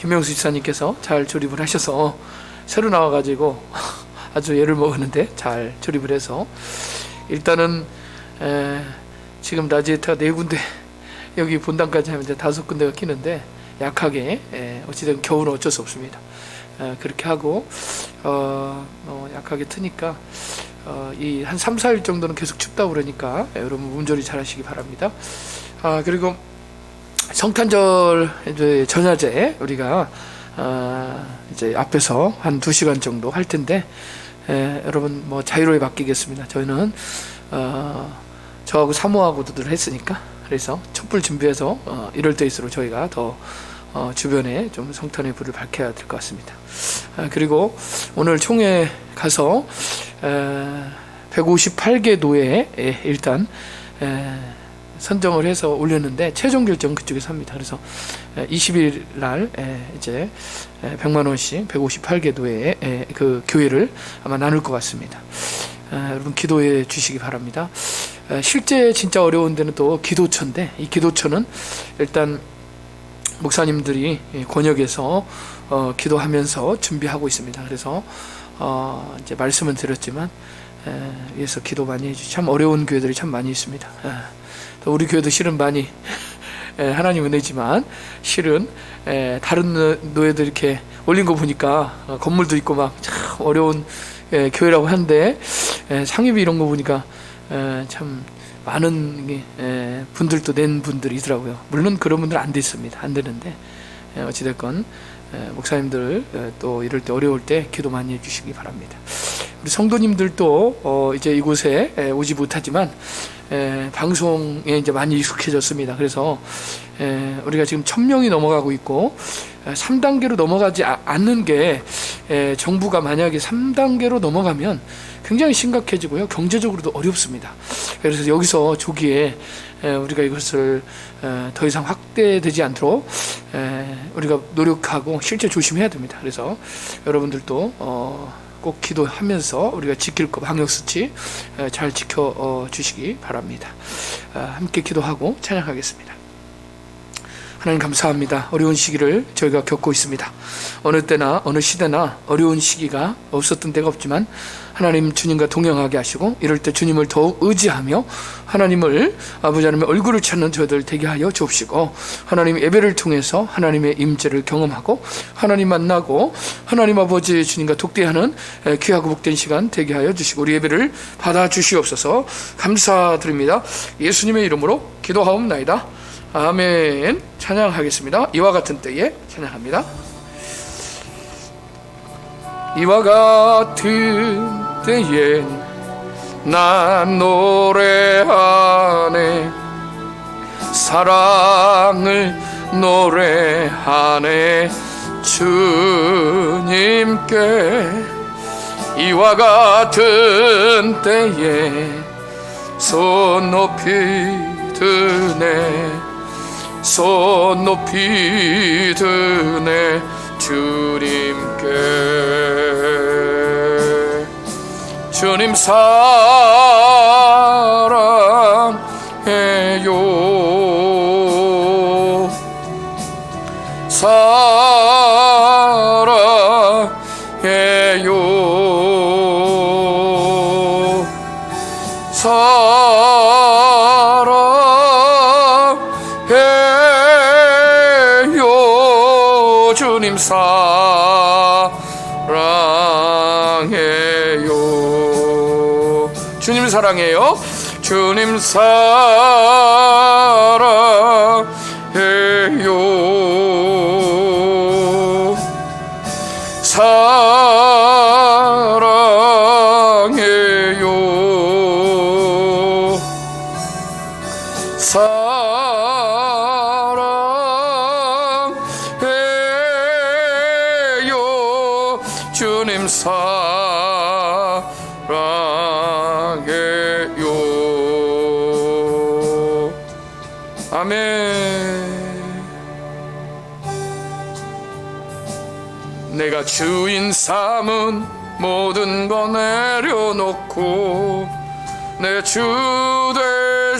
김명수 집사님께서 잘 조립을 하셔서 새로 나와가지고 아주 애를 먹었는데 잘 조립을 해서 일단은 지금 라지에타가 4군데 여기 본당까지 하면 이제 5군데가 끼는데 약하게 어찌되건 겨울은 어쩔 수 없습니다. 그렇게 하고 약하게 트니까 이 한 3, 4일 정도는 계속 춥다고 그러니까 여러분 몸조리 잘 하시기 바랍니다. 그리고 성탄절 이제 전야제 우리가 이제 앞에서 한 2시간 정도 할 텐데 여러분 뭐 자유로이 맡기겠습니다. 저희는 저하고 사모하고도 늘 했으니까 그래서 촛불 준비해서 이럴 때일수록 저희가 더 주변에 좀 성탄의 불을 밝혀야 될 것 같습니다. 그리고 오늘 총회 가서 158개 노예 일단 선정을 해서 올렸는데 최종 결정 그쪽에서 합니다. 그래서 20일 날 이제 100만 원씩 158개 노예의 그 교회를 아마 나눌 것 같습니다. 여러분 기도해 주시기 바랍니다. 실제 진짜 어려운 데는 또 기도처인데 이 기도처는 일단 목사님들이 권역에서 기도하면서 준비하고 있습니다. 그래서 이제 말씀은 드렸지만 위에서 기도 많이 해주시. 참 어려운 교회들이 참 많이 있습니다. 또 우리 교회도 실은 많이 하나님 은혜지만 실은 다른 노예들 이렇게 올린 거 보니까 건물도 있고 막 참 어려운 교회라고 하는데 상입이 이런 거 보니까 참 많은 분들도 낸 분들이더라고요. 물론 그런 분들 안 됐습니다. 안 되는데 어찌됐건 목사님들 또 이럴 때 어려울 때 기도 많이 해주시기 바랍니다. 우리 성도님들도 이제 이곳에 오지 못하지만 방송에 이제 많이 익숙해졌습니다. 그래서 우리가 지금 1000명이 넘어가고 있고 3단계로 넘어가지 않는 게 정부가 만약에 3단계로 넘어가면 굉장히 심각해지고요. 경제적으로도 어렵습니다. 그래서 여기서 조기에 우리가 이것을 더 이상 확대되지 않도록 우리가 노력하고 실제 조심해야 됩니다. 그래서 여러분들도 꼭 기도하면서 우리가 지킬 것 방역수칙 잘 지켜주시기 바랍니다. 함께 기도하고 찬양하겠습니다. 하나님 감사합니다. 어려운 시기를 저희가 겪고 있습니다. 어느 때나 어느 시대나 어려운 시기가 없었던 때가 없지만 하나님 주님과 동행하게 하시고 이럴 때 주님을 더욱 의지하며 하나님을 아버지 하나님의 얼굴을 찾는 저희들 되게 하여 주옵시고 하나님 예배를 통해서 하나님의 임재를 경험하고 하나님 만나고 하나님 아버지 주님과 독대하는 귀하고 복된 시간 되게 하여 주시고 우리 예배를 받아 주시옵소서. 감사드립니다. 예수님의 이름으로 기도하옵나이다. 아멘. 찬양하겠습니다. 이와 같은 때에 찬양합니다. 이와 같은 때에 난 노래하네 사랑을 노래하네 주님께 이와 같은 때에 손 높이 드네 손 높이 드네 주님께 주님 사랑해요 사랑해요 사랑해요 주님 사랑해요 주님 사랑해요 주님 사랑해요 사랑해요 사랑해요 주님 사랑해요 아멘. 내가 주인 삼은 모든 거 내려놓고 내 주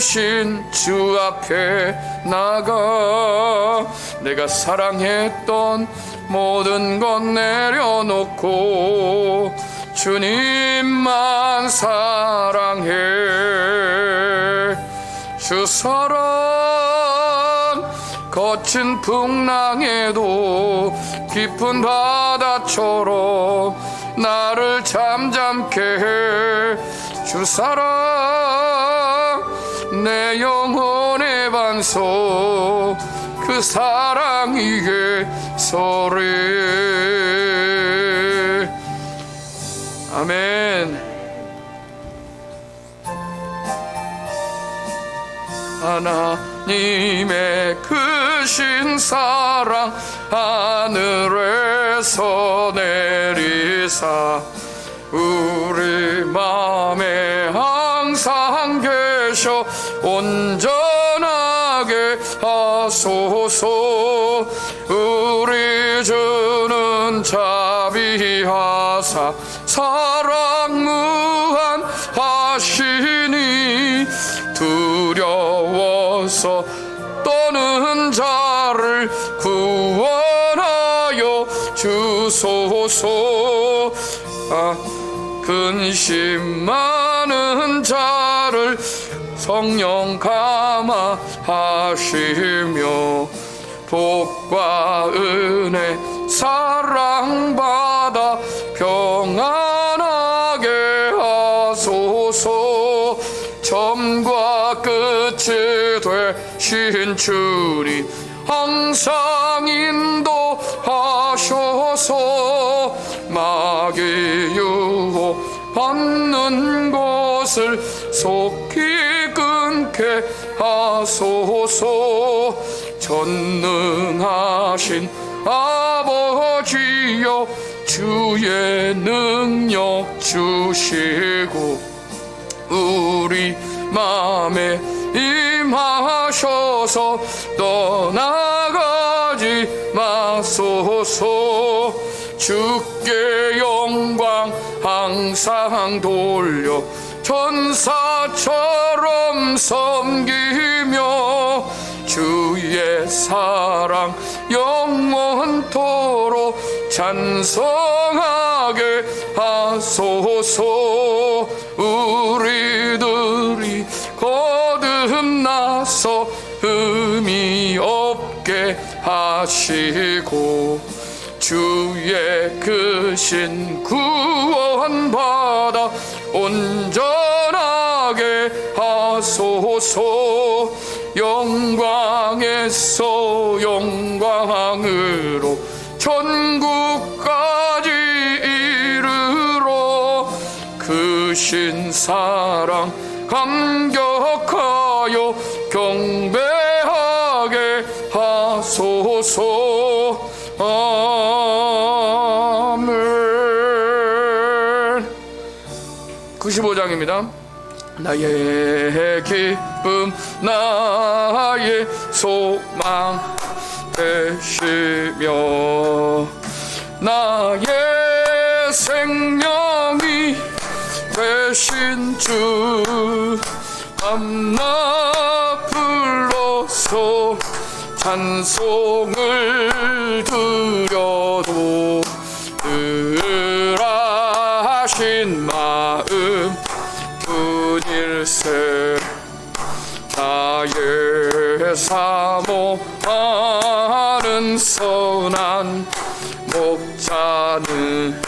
크신 주 앞에 나가 내가 사랑했던 모든 것 내려놓고 주님만 사랑해. 주 사랑 거친 풍랑에도 깊은 바다처럼 나를 잠잠케 해. 주 사랑 내 영혼의 반석 그 사랑 위에 서리. 아멘. 하나님의 크신 사랑 하늘에서 내리사 우리 맘에 항상 계셔 온전하게 하소서. 우리 주는 자비하사 사랑 무한하시니 두려워서 떠는 자를 구원하여 주소서. 근심 많은 자를 성령 감화하시며 복과 은혜 사랑받아 평안하게 하소서. 처음과 끝이 되신 주님 항상 인도하셔서 마귀 유혹 받는 것을 속히 끊게 하소서. 전능하신 아버지여 주의 능력 주시고 우리 맘에 임하셔서 떠나가지 마소서. 주께 영광 항상 돌려 천사처럼 섬기며 주의 사랑 영원토록 찬송하게 하소서. 우리들이 거듭나서 흠이 없게 하시고 주의 크신 구원받아 온전하게 하소서. 영광에서 영광으로 천국까지 이르러 크신 사랑 감격하여 경배하게 하소서. 아멘. 95장입니다. 나의 기쁨 나의 소망 되시며 나의 생명이 되신 주 밤낮 불러서 찬송을 드려도 늘 하신 마음 뿐일세. 나의 사모하는 선한 목자는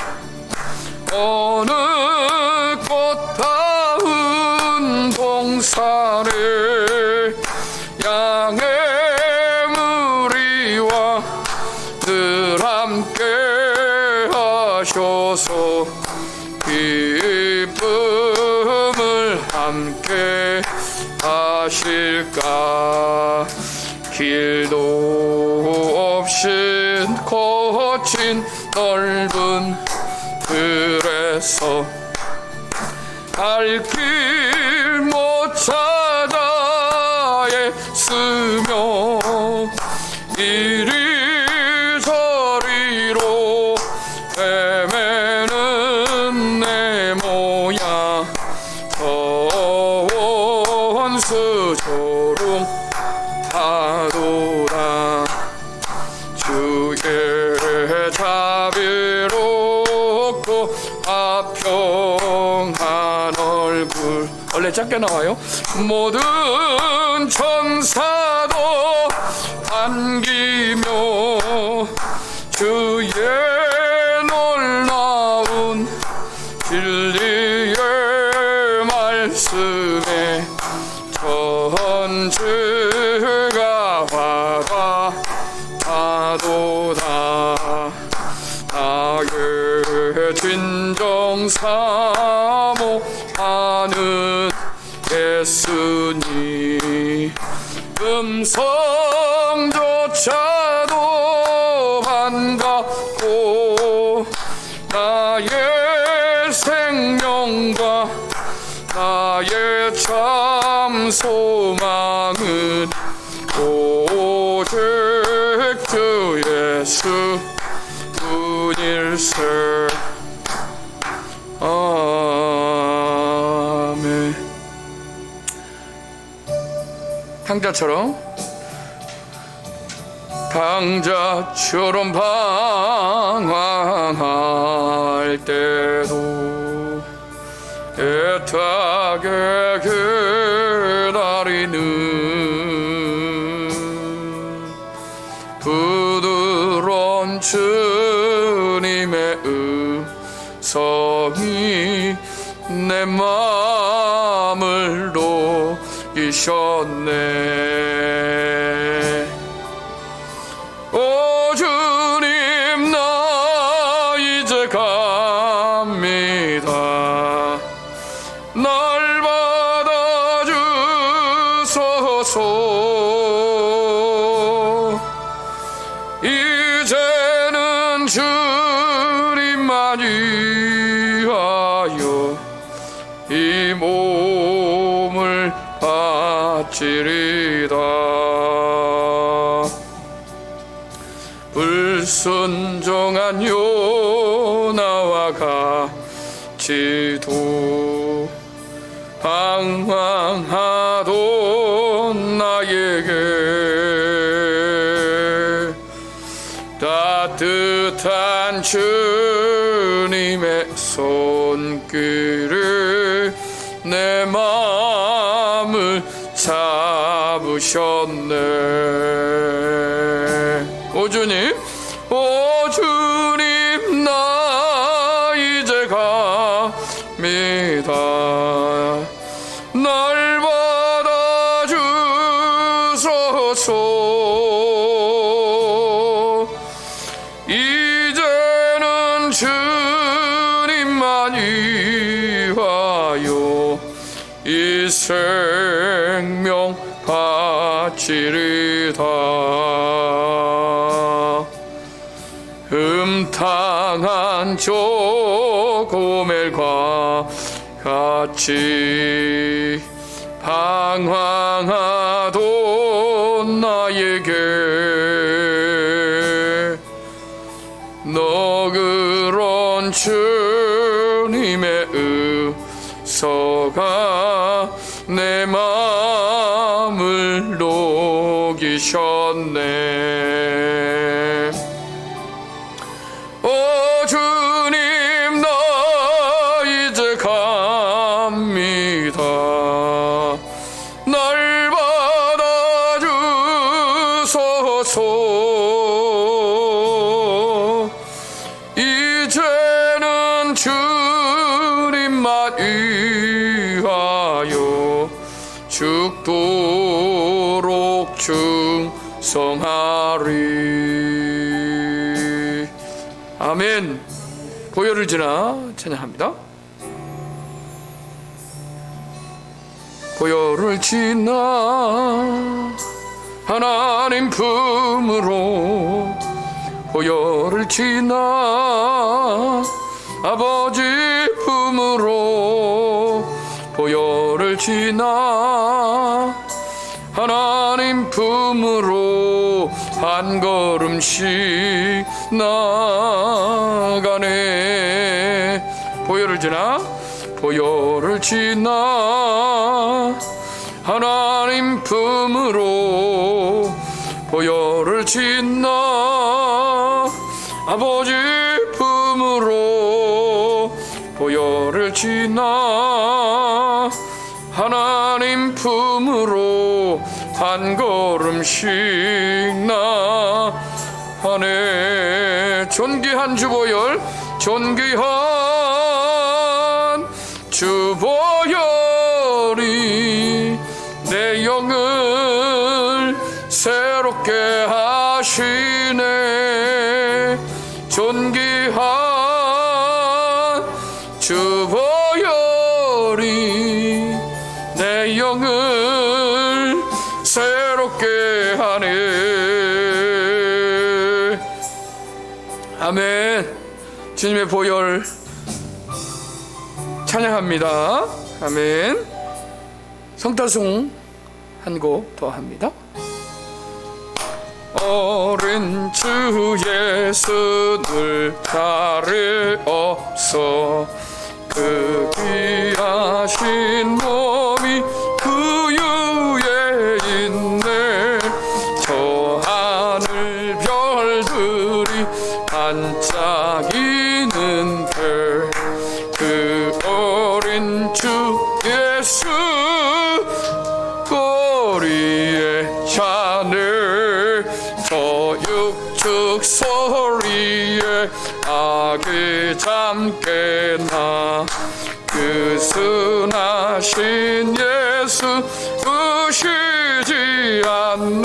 어느 꽃다운 동산에 양의 무리와 늘 함께 하셔서 기쁨을 함께 하실까. 길도 없이 거친 넓은 들에서 갈 길 못 찾아 애쓰며 이리저리로 헤매는 내 모양 원수 자비롭고 화평한 얼굴. 원래 작게 나와요. 모든 천사도 반기며 주의 놀라운 진리의 말씀에 천주가 화답하도다. 나의 진정 사모하는 예수님 음성조차도 반갑고 나의 생명과 나의 참 소망은 오직 주 예수 분일세. 아멘. 강자처럼 강자처럼 방황할 때도 애타게 기다리는 부드러운 주님의 음성이 내 마음을 녹이셨네. 오 주님, 나 이제 갑니다. 날 받아주소서. 이제는 주님만 위하여 이 몸을 바치리다. 불순종한 요나와 같이도 방황하던 나에게 따뜻한 주님의 손길을 내 마음을 잡으셨네. 오 주님, 오 주님, 나 이제 갑니다. 날 받아주소서. 이제는 주님만 위하여 이 생명 바치리다. 흠탕한 조고멜과 같이 방황하던 나에게 너그러운 주님의 음성가 내 마음을 녹이셨네. 오 주님, 나 이제 갑니다. 날 받아주소서. 이제는 주님만 위하여 죽도록 충성하리. 아멘. 보혈을 지나 찬양합니다. 보혈을 지나 하나님 품으로, 보혈을 지나 아버지 품으로, 보혈을 지나 하나님 품으로 한 걸음씩 나가네. 보혈을 지나, 보혈을 지나 하나님 품으로, 보혈을 지나 아버지 품으로 보혈을 지나 하나님 품으로 한 걸음씩 나아네. 존귀한 주보혈, 존귀한 주보혈이 내 영을 새롭게 하시네. 존귀한 주보혈이 내 영을 새롭게 하네. 아멘. 주님의 보혈 찬양합니다. 아멘. 성탄송 한 곡 더 합니다. 어린 주 예수를 따르옵소. 그 귀하신 몸이 그 위에 있네. 저 하늘 별들이 반짝이는데 그 어린 주 예수 꼬리에 차네. 저 육축 소리에 아기 잠깨나. 그 순하신 예수 우시지 않네.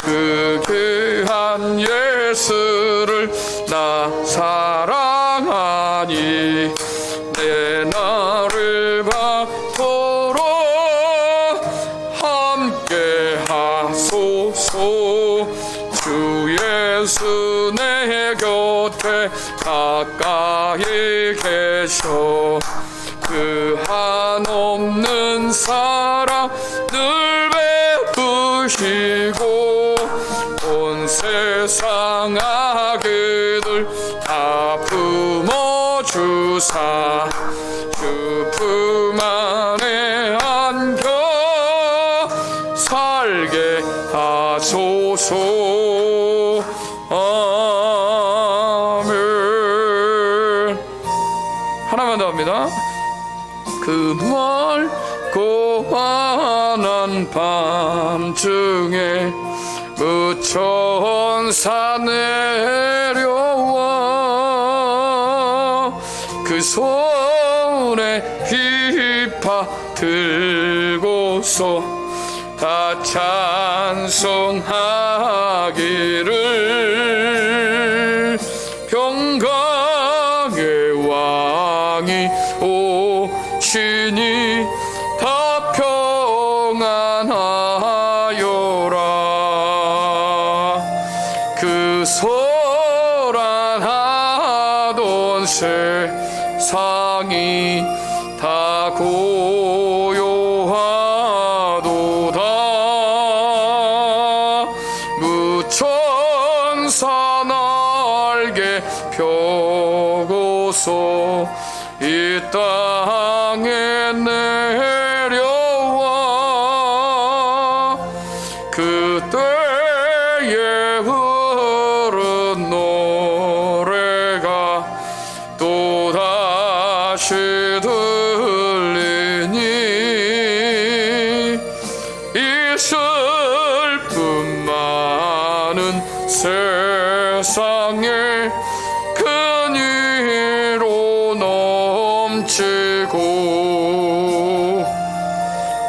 그 귀한 예수를 나 사랑하니 내 나를 받도록 함께 하소서. 주 예수 내 곁에 가까이 계셔. 그 한없는 사랑 늘 베푸시고 온 세상 악의들 다 품어주사 주 품 안에 안겨 살게 하소서. 아멘. 하나만 더 합니다. 그 멀고 환한 밤중에 무천사 내려와 그 손에 휘파 들고서 다 찬송하기를 평강의 왕이 오시니 다 평안하여라. 그 소란하던 세상이 다 고요하도다. 무천사 날개 펴고서 이 땅에 내려와 그때에 흐른 노래가 또다시 들리니 이 슬픔 많은 세상에 근위로 넘치고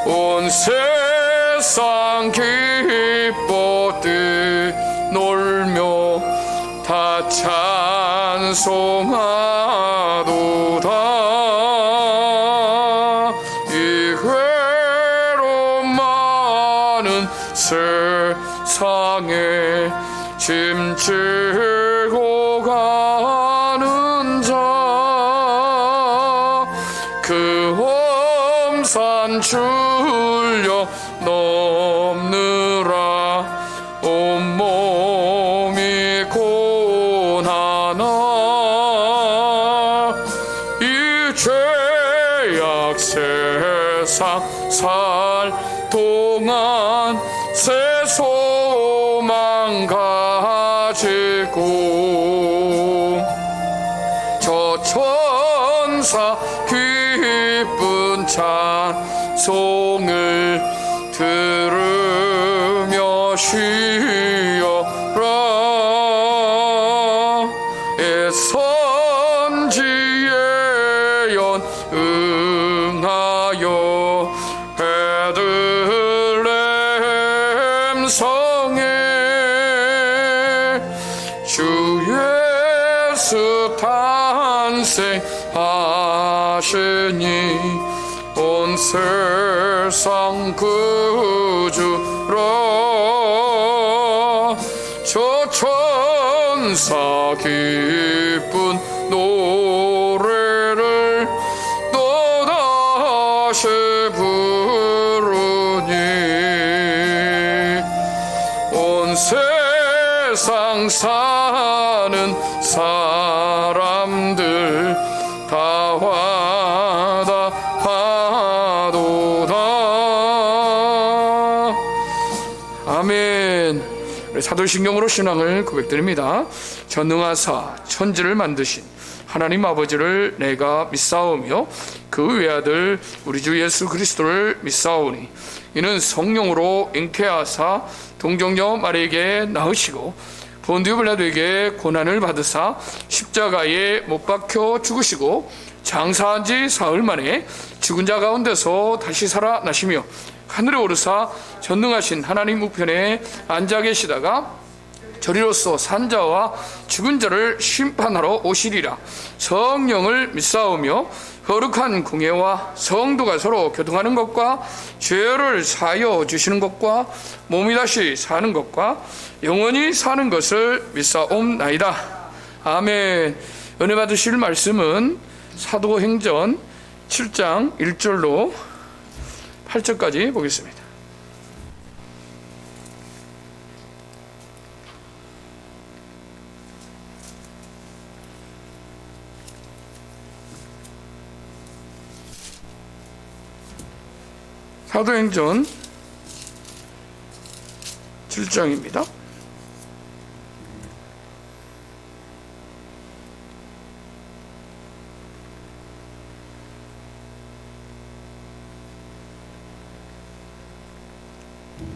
온 세상 기뻐 뛰놀며 다 찬송하도다. 이 괴로움 많은 세상에 짐지고 가는 자 그 험산 줄려 넘느라 온몸이 고난하 이 죄악 세상 살 동안 새 소망 가지고 감사 기쁜 찬송을 들으며 쉬어라. 선지의 연 응하여 베들레헴 성에 주 예수 탄생하시니 온 세상 구주라. 저 천사 기쁜 노래를 또다시 부르니 온 세상 사는 사람들 다 화답하도다. 아멘. 사도신경으로 신앙을 고백드립니다. 전능하사 천지를 만드신 하나님 아버지를 내가 믿사오며 그 외아들 우리 주 예수 그리스도를 믿사오니 이는 성령으로 잉태하사 동정녀 마리에게 낳으시고 본디오 빌라도에게 고난을 받으사 십자가에 못 박혀 죽으시고 장사한 지 사흘 만에 죽은 자 가운데서 다시 살아나시며 하늘에 오르사 전능하신 하나님 우편에 앉아 계시다가 저리로서 산자와 죽은 자를 심판하러 오시리라. 성령을 믿사오며 거룩한 공예와 성도가 서로 교통하는 것과 죄를 사하여 주시는 것과 몸이 다시 사는 것과 영원히 사는 것을 믿사옵나이다. 아멘. 은혜 받으실 말씀은 사도행전 7장 1절로 8절까지 보겠습니다. 사도행전 7장입니다.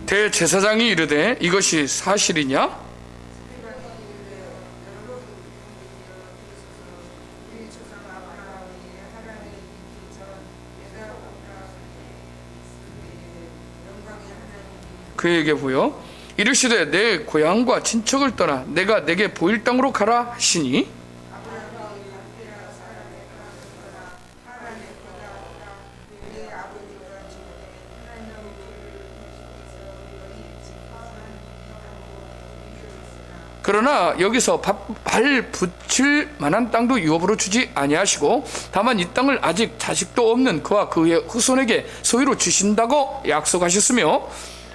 대제사장이 이르되 이것이 사실이냐? 그에게 보여 이르시되 내 고향과 친척을 떠나 내가 내게 보일 땅으로 가라 하시니 그러나 여기서 발 붙일 만한 땅도 유업으로 주지 아니하시고 다만 이 땅을 아직 자식도 없는 그와 그의 후손에게 소유로 주신다고 약속하셨으며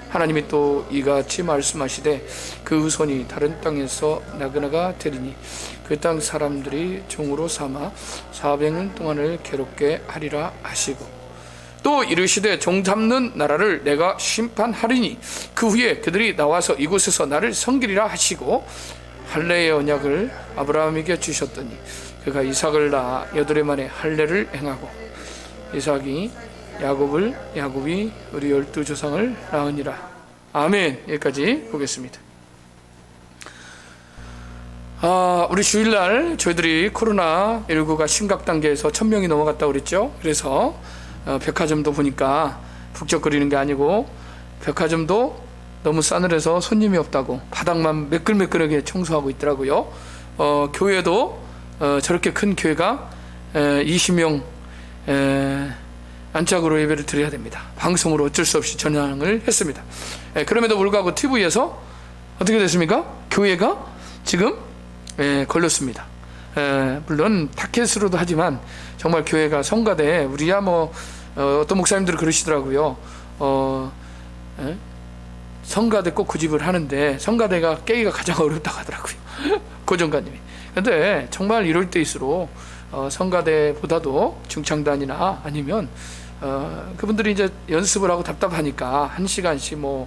하나님이 또 이같이 말씀하시되 그 후손이 다른 땅에서 나그네가 되리니 그 땅 사람들이 종으로 삼아 400년 동안을 괴롭게 하리라 하시고 또 이르시되 종 잡는 나라를 내가 심판하리니 그 후에 그들이 나와서 이곳에서 나를 섬기리라 하시고 할례의 언약을 아브라함에게 주셨더니 그가 이삭을 낳아 8해 만에 할례를 행하고 이삭이 야곱이 우리 12조상을 낳으니라. 아멘. 여기까지 보겠습니다. 우리 주일날 저희들이 코로나19가 심각 단계에서 1000명이 넘어갔다고 그랬죠. 그래서 백화점도 보니까 북적거리는 게 아니고 백화점도 너무 싸늘해서 손님이 없다고 바닥만 매끌매끌하게 청소하고 있더라고요. 교회도 저렇게 큰 교회가 20명 안짝으로 예배를 드려야 됩니다. 방송으로 어쩔 수 없이 전향을 했습니다. 그럼에도 불구하고 TV에서 어떻게 됐습니까? 교회가 지금 걸렸습니다. 물론 타켓으로도 하지만 정말 교회가 성가대 우리야 어떤 목사님들은 그러시더라고요. 성가대 꼭 구집을 하는데 성가대가 깨기가 가장 어렵다고 하더라고요. 고정관님이. 근데 정말 이럴 때일수록 성가대보다도 중창단이나 아니면 그분들이 이제 연습을 하고 답답하니까 1시간씩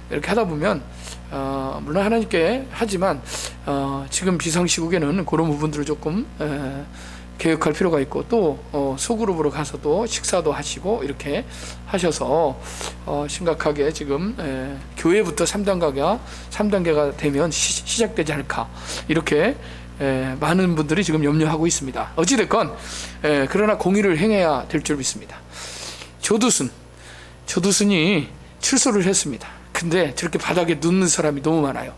이렇게 하다 보면 물론 하나님께 하지만 지금 비상시국에는 그런 부분들을 조금 개혁할 필요가 있고 또 소그룹으로 가서도 식사도 하시고 이렇게 하셔서 심각하게 지금 교회부터 3단계가 되면 시작되지 않을까 이렇게 많은 분들이 지금 염려하고 있습니다. 어찌됐건 그러나 공의를 행해야 될 줄 믿습니다. 조두순이 출소를 했습니다. 근데 저렇게 바닥에 눕는 사람이 너무 많아요.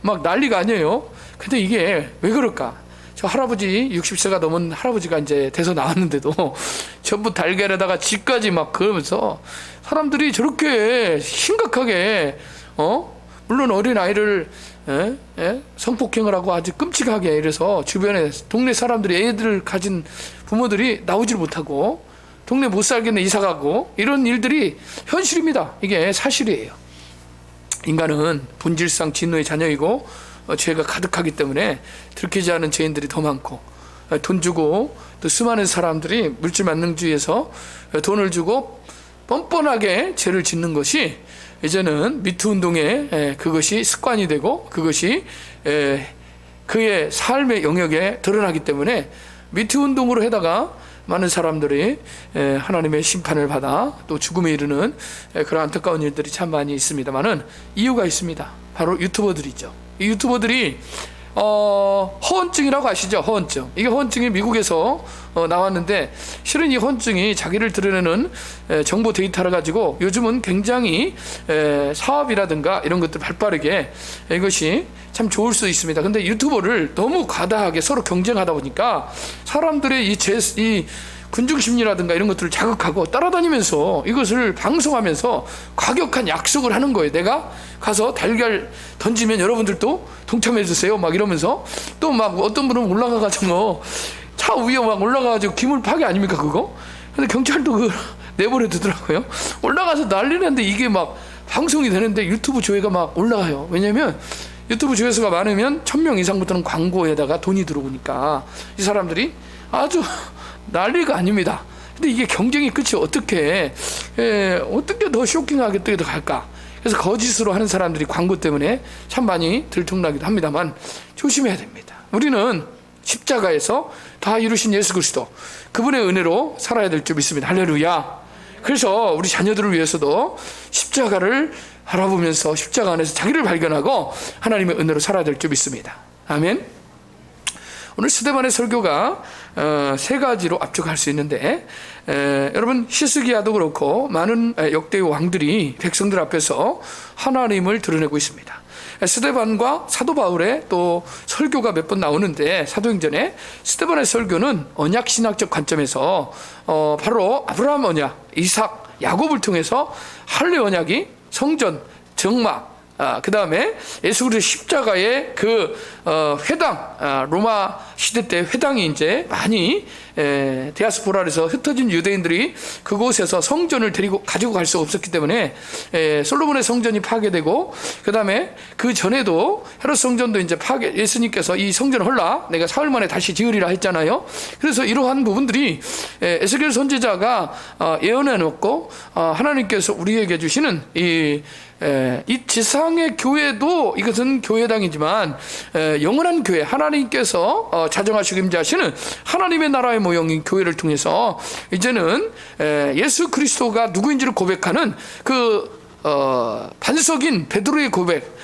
막 난리가 아니에요. 근데 이게 왜 그럴까? 저 할아버지 60세가 넘은 할아버지가 이제 돼서 나왔는데도 전부 달걀에다가 쥐까지 막 그러면서 사람들이 저렇게 심각하게 물론 어린 아이를 성폭행을 하고 아주 끔찍하게 이래서 주변에 동네 사람들이 애들 가진 부모들이 나오질 못하고 동네 못 살겠네 이사 가고 이런 일들이 현실입니다. 이게 사실이에요. 인간은 본질상 진노의 자녀이고 죄가 가득하기 때문에 들키지 않은 죄인들이 더 많고 돈 주고 또 수많은 사람들이 물질 만능주의에서 돈을 주고 뻔뻔하게 죄를 짓는 것이 이제는 미투 운동에 그것이 습관이 되고 그것이 그의 삶의 영역에 드러나기 때문에 미투 운동으로 해다가 많은 사람들이 하나님의 심판을 받아 또 죽음에 이르는 그런 안타까운 일들이 참 많이 있습니다만은 이유가 있습니다. 바로 유튜버들이죠. 이 유튜버들이 허언증이라고 아시죠? 허언증. 이게 허언증이 미국에서 나왔는데 실은 이 허언증이 자기를 드러내는 정보 데이터를 가지고 요즘은 굉장히 사업이라든가 이런 것들 발빠르게 이것이 참 좋을 수 있습니다. 근데 유튜버를 너무 과다하게 서로 경쟁하다 보니까 사람들의 이 군중심리라든가 이런 것들을 자극하고 따라다니면서 이것을 방송하면서 과격한 약속을 하는 거예요. 내가 가서 달걀 던지면 여러분들도 동참해 주세요. 막 이러면서 또 막 어떤 분은 올라가가지고 차 위에 막 올라가가지고 기물 파괴 아닙니까 그거? 근데 경찰도 그걸 내버려 두더라고요. 올라가서 난리는데 이게 막 방송이 되는데 유튜브 조회가 막 올라가요. 왜냐면 유튜브 조회수가 많으면 1000명 이상부터는 광고에다가 돈이 들어오니까 이 사람들이 아주 난리가 아닙니다. 근데 이게 경쟁이 끝이 어떻게 더 쇼킹하게 더 갈까? 그래서 거짓으로 하는 사람들이 광고 때문에 참 많이 들통나기도 합니다만 조심해야 됩니다. 우리는 십자가에서 다 이루신 예수 그리스도 그분의 은혜로 살아야 될 줄 믿습니다. 할렐루야. 그래서 우리 자녀들을 위해서도 십자가를 바라보면서 십자가 안에서 자기를 발견하고 하나님의 은혜로 살아야 될 줄 믿습니다. 아멘. 오늘 스데반의 설교가 3가지로 압축할 수 있는데 여러분 히스기야도 그렇고 많은 역대의 왕들이 백성들 앞에서 하나님을 드러내고 있습니다. 스데반과 사도 바울의 또 설교가 몇 번 나오는데 사도행전에 스데반의 설교는 언약신학적 관점에서 바로 아브라함 언약, 이삭, 야곱을 통해서 할례 언약이 성전, 정막 그 다음에 예수 그리스도의 십자가의 그 회당, 로마 시대 때 회당이 이제 많이 디아스포라에서 흩어진 유대인들이 그곳에서 성전을 가지고 갈 수 없었기 때문에 솔로몬의 성전이 파괴되고 그 다음에 그 전에도 헤롯 성전도 이제 예수님께서 이 성전을 헐라 내가 사흘 만에 다시 지으리라 했잖아요. 그래서 이러한 부분들이 에스겔 선지자가 예언해 놓고 하나님께서 우리에게 주시는 이 지상의 교회도 이것은 교회당이지만 영원한 교회 하나님께서 자정하시고 임재하시는 하나님의 나라의 모형인 교회를 통해서 이제는 예수 그리스도가 누구인지를 고백하는 그 반석인 베드로의 고백,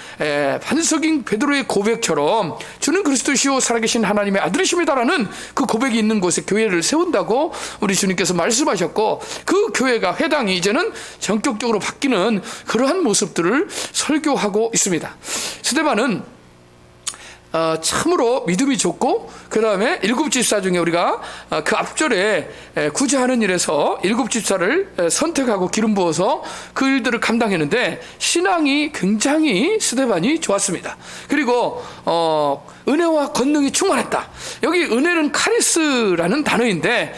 반석인 베드로의 고백처럼 주는 그리스도시요 살아계신 하나님의 아들이십니다라는 그 고백이 있는 곳에 교회를 세운다고 우리 주님께서 말씀하셨고 그 교회가 회당이 이제는 전격적으로 바뀌는 그러한 모습들을 설교하고 있습니다. 스데반은 참으로 믿음이 좋고 그 다음에 7집사 중에 우리가 그 앞절에 구제하는 일에서 7집사를 선택하고 기름 부어서 그 일들을 감당했는데 신앙이 굉장히 스데반이 좋았습니다. 그리고 은혜와 권능이 충만했다. 여기 은혜는 카리스라는 단어인데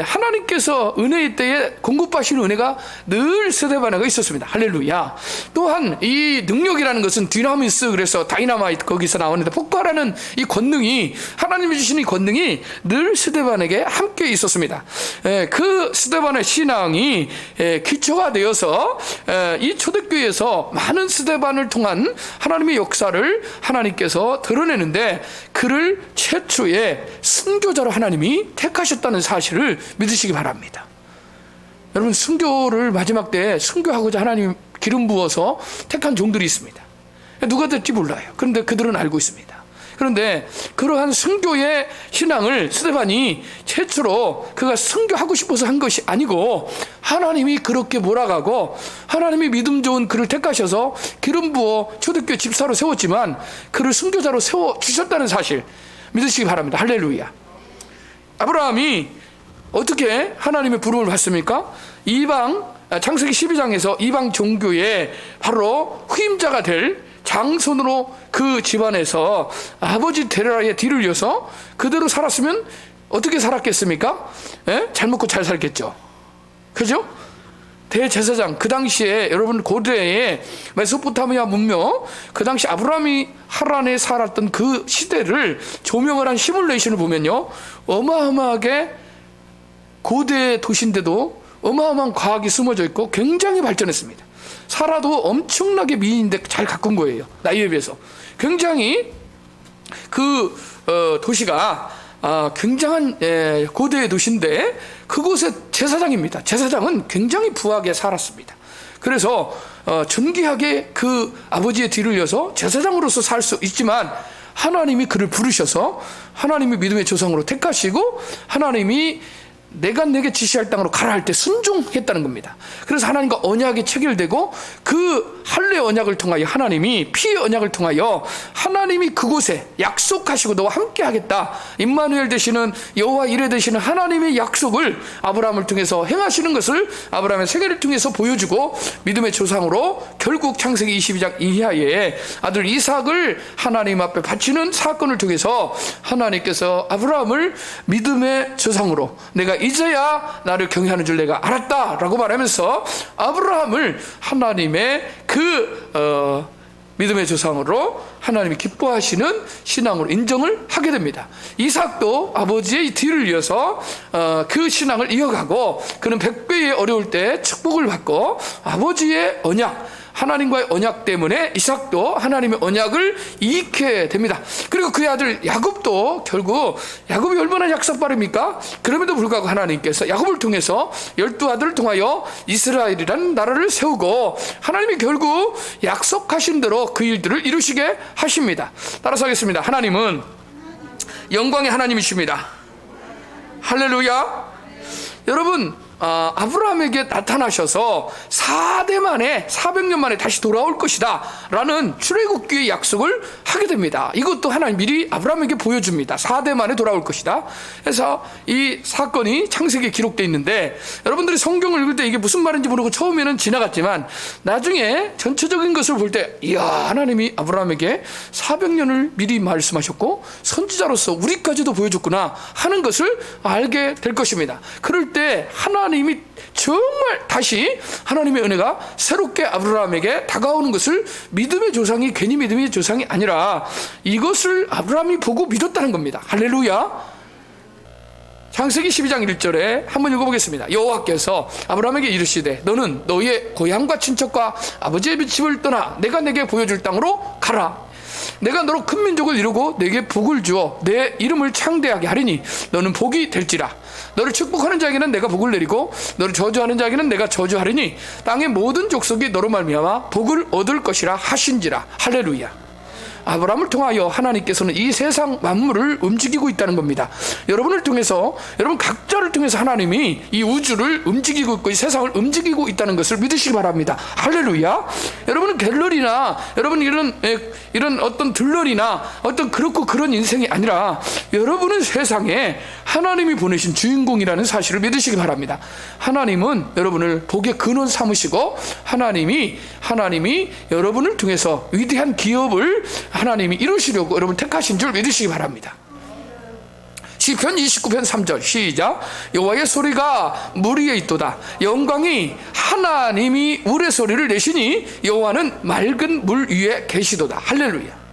하나님께서 은혜의 때에 공급하시는 은혜가 늘 스데반에게 있었습니다. 할렐루야. 또한 이 능력이라는 것은 디나미스, 그래서 다이나마이트 거기서 나오는데 폭발하는 이 권능이 하나님이 주신 이 권능이 늘 스데반에게 함께 있었습니다. 그 스데반의 신앙이 기초가 되어서 이 초대교회에서 많은 스데반을 통한 하나님의 역사를 하나님께서 드러내는데 가운데 그를 최초의 순교자로 하나님이 택하셨다는 사실을 믿으시기 바랍니다. 여러분, 순교를 마지막 때 순교하고자 하나님 기름 부어서 택한 종들이 있습니다. 누가 될지 몰라요. 그런데 그들은 알고 있습니다. 그런데 그러한 순교의 신앙을 스데반이 최초로 그가 순교하고 싶어서 한 것이 아니고 하나님이 그렇게 몰아가고 하나님이 믿음 좋은 그를 택하셔서 기름 부어 초대교회 집사로 세웠지만 그를 순교자로 세워주셨다는 사실 믿으시기 바랍니다. 할렐루야. 아브라함이 어떻게 하나님의 부름을 받습니까? 창세기 12장에서 이방 종교의 바로 후임자가 될 장손으로 그 집안에서 아버지 데라의 뒤를 이어서 그대로 살았으면 어떻게 살았겠습니까? 잘 먹고 잘 살겠죠. 그죠? 대제사장, 그 당시에 여러분 고대의 메소포타미아 문명, 그 당시 아브라함이 하란에 살았던 그 시대를 조명을 한 시뮬레이션을 보면요, 어마어마하게 고대 도시인데도 어마어마한 과학이 숨어져 있고 굉장히 발전했습니다. 살아도 엄청나게 미인인데 잘 가꾼 거예요. 나이에 비해서. 굉장히 그 도시가 굉장한 고대의 도시인데 그곳의 제사장입니다. 제사장은 굉장히 부하게 살았습니다. 그래서 존귀하게 그 아버지의 뒤를 이어서 제사장으로서 살 수 있지만 하나님이 그를 부르셔서 하나님이 믿음의 조상으로 택하시고 하나님이 내가 내게 지시할 땅으로 가라 할 때 순종했다는 겁니다. 그래서 하나님과 언약이 체결되고 그 할례 언약을 통하여 하나님이 피의 언약을 통하여 하나님이 그곳에 약속하시고 너와 함께 하겠다, 임마누엘 되시는 여호와 이레 되시는 하나님의 약속을 아브라함을 통해서 행하시는 것을 아브라함의 생애를 통해서 보여주고 믿음의 조상으로 결국 창세기 22장 이하에 아들 이삭을 하나님 앞에 바치는 사건을 통해서 하나님께서 아브라함을 믿음의 조상으로 내가 이제야 나를 경외하는 줄 내가 알았다라고 말하면서 아브라함을 하나님의 믿음의 조상으로 하나님이 기뻐하시는 신앙으로 인정을 하게 됩니다. 이삭도 아버지의 뒤를 이어서 그 신앙을 이어가고 그는 100배의 어려울 때 축복을 받고 아버지의 언약, 하나님과의 언약 때문에 이삭도 하나님의 언약을 이익해 됩니다. 그리고 그의 아들 야곱도 결국, 야곱이 얼마나 약삭빠릅니까? 그럼에도 불구하고 하나님께서 야곱을 통해서 12아들을 통하여 이스라엘이라는 나라를 세우고 하나님이 결국 약속하신 대로 그 일들을 이루시게 하십니다. 따라서 하겠습니다. 하나님은 영광의 하나님이십니다. 할렐루야. 여러분, 아브라함에게 나타나셔서 400년 만에 다시 돌아올 것이다 라는 출애굽기의 약속을 하게 됩니다. 이것도 하나님 미리 아브라함에게 보여줍니다. 4대 만에 돌아올 것이다. 그래서 이 사건이 창세기에 기록되어 있는데 여러분들이 성경을 읽을 때 이게 무슨 말인지 모르고 처음에는 지나갔지만 나중에 전체적인 것을 볼 때 이야, 하나님이 아브라함에게 400년을 미리 말씀하셨고 선지자로서 우리까지도 보여줬구나 하는 것을 알게 될 것입니다. 그럴 때 하나님이 정말 다시 하나님의 은혜가 새롭게 아브라함에게 다가오는 것을 믿음의 조상이 괜히 믿음의 조상이 아니라 이것을 아브라함이 보고 믿었다는 겁니다. 할렐루야. 창세기 12장 1절에 한번 읽어보겠습니다. 여호와께서 아브라함에게 이르시되 너는 너의 고향과 친척과 아버지의 집을 떠나 내가 내게 보여줄 땅으로 가라. 내가 너로 큰 민족을 이루고 내게 복을 주어 내 이름을 창대하게 하리니 너는 복이 될지라. 너를 축복하는 자에게는 내가 복을 내리고 너를 저주하는 자에게는 내가 저주하리니 땅의 모든 족속이 너로 말미암아 복을 얻을 것이라 하신지라. 할렐루야. 아브라함을 통하여 하나님께서는 이 세상 만물을 움직이고 있다는 겁니다. 여러분을 통해서, 여러분 각자를 통해서 하나님이 이 우주를 움직이고 있고 이 세상을 움직이고 있다는 것을 믿으시기 바랍니다. 할렐루야. 여러분은 갤러리나 여러분 이런 어떤 들러리나 어떤 그렇고 그런 인생이 아니라 여러분은 세상에 하나님이 보내신 주인공이라는 사실을 믿으시기 바랍니다. 하나님은 여러분을 복의 근원 삼으시고 하나님이 여러분을 통해서 위대한 기업을 하나님이 이루시려고 여러분 택하신 줄 믿으시기 바랍니다. 시편 29편 3절 시작. 여호와의 소리가 물 위에 있도다. 영광이 하나님이 우레소리를 내시니 여호와는 맑은 물 위에 계시도다. 할렐루야.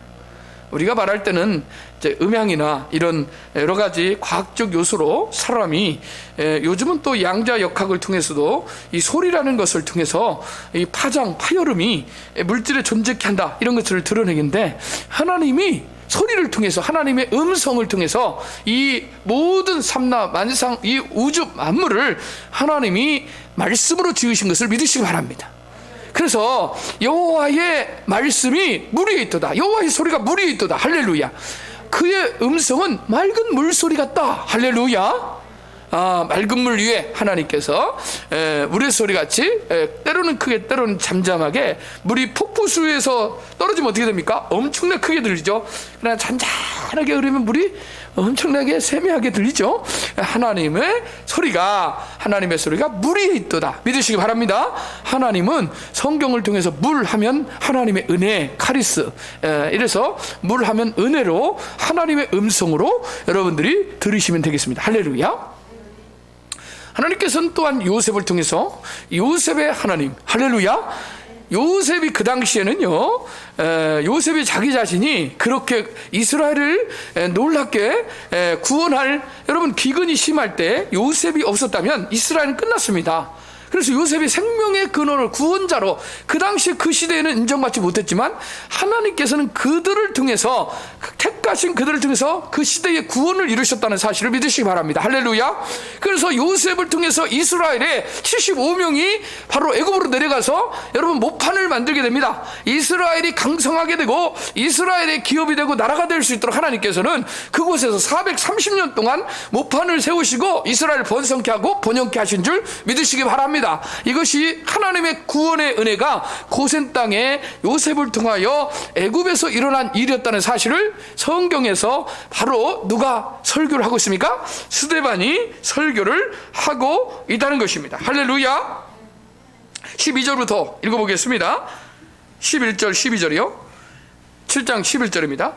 우리가 말할 때는 이제 음향이나 이런 여러 가지 과학적 요소로 사람이 요즘은 또 양자역학을 통해서도 이 소리라는 것을 통해서 이 파장, 파열음이 물질에 존재케 한다 이런 것들을 드러내는데 하나님이 소리를 통해서, 하나님의 음성을 통해서 이 모든 삼라 만상, 이 우주 만물을 하나님이 말씀으로 지으신 것을 믿으시기 바랍니다. 그래서 여호와의 말씀이 물 위에 있도다, 여호와의 소리가 물 위에 있도다. 할렐루야. 그의 음성은 맑은 물소리 같다. 할렐루야. 맑은 물 위에 하나님께서 물의 소리같이 때로는 크게 때로는 잠잠하게, 물이 폭포수에서 떨어지면 어떻게 됩니까? 엄청나게 크게 들리죠. 그러나 잔잔하게 흐르면 물이 엄청나게 세미하게 들리죠. 하나님의 소리가 물 위에 있도다. 믿으시기 바랍니다. 하나님은 성경을 통해서 물 하면 하나님의 은혜, 카리스, 이래서 물 하면 은혜로 하나님의 음성으로 여러분들이 들으시면 되겠습니다. 할렐루야. 하나님께서는 또한 요셉을 통해서, 요셉의 하나님, 할렐루야. 요셉이 그 당시에는요, 요셉이 자기 자신이 그렇게 이스라엘을 놀랍게 구원할, 여러분 기근이 심할 때 요셉이 없었다면 이스라엘은 끝났습니다. 그래서 요셉이 생명의 근원을, 구원자로 그 당시 그 시대에는 인정받지 못했지만 하나님께서는 그들을 통해서, 택하신 그들을 통해서 그 시대의 구원을 이루셨다는 사실을 믿으시기 바랍니다. 할렐루야. 그래서 요셉을 통해서 이스라엘의 75명이 바로 애굽으로 내려가서 여러분 모판을 만들게 됩니다. 이스라엘이 강성하게 되고 이스라엘의 기업이 되고 나라가 될 수 있도록 하나님께서는 그곳에서 430년 동안 모판을 세우시고 이스라엘을 번성케 하고 번영케 하신 줄 믿으시기 바랍니다. 이것이 하나님의 구원의 은혜가 고센 땅에 요셉을 통하여 애굽에서 일어난 일이었다는 사실을 성경에서 바로 누가 설교를 하고 있습니까? 스데반이 설교를 하고 있다는 것입니다. 할렐루야. 12절부터 읽어보겠습니다. 11절 12절이요 7장 11절입니다.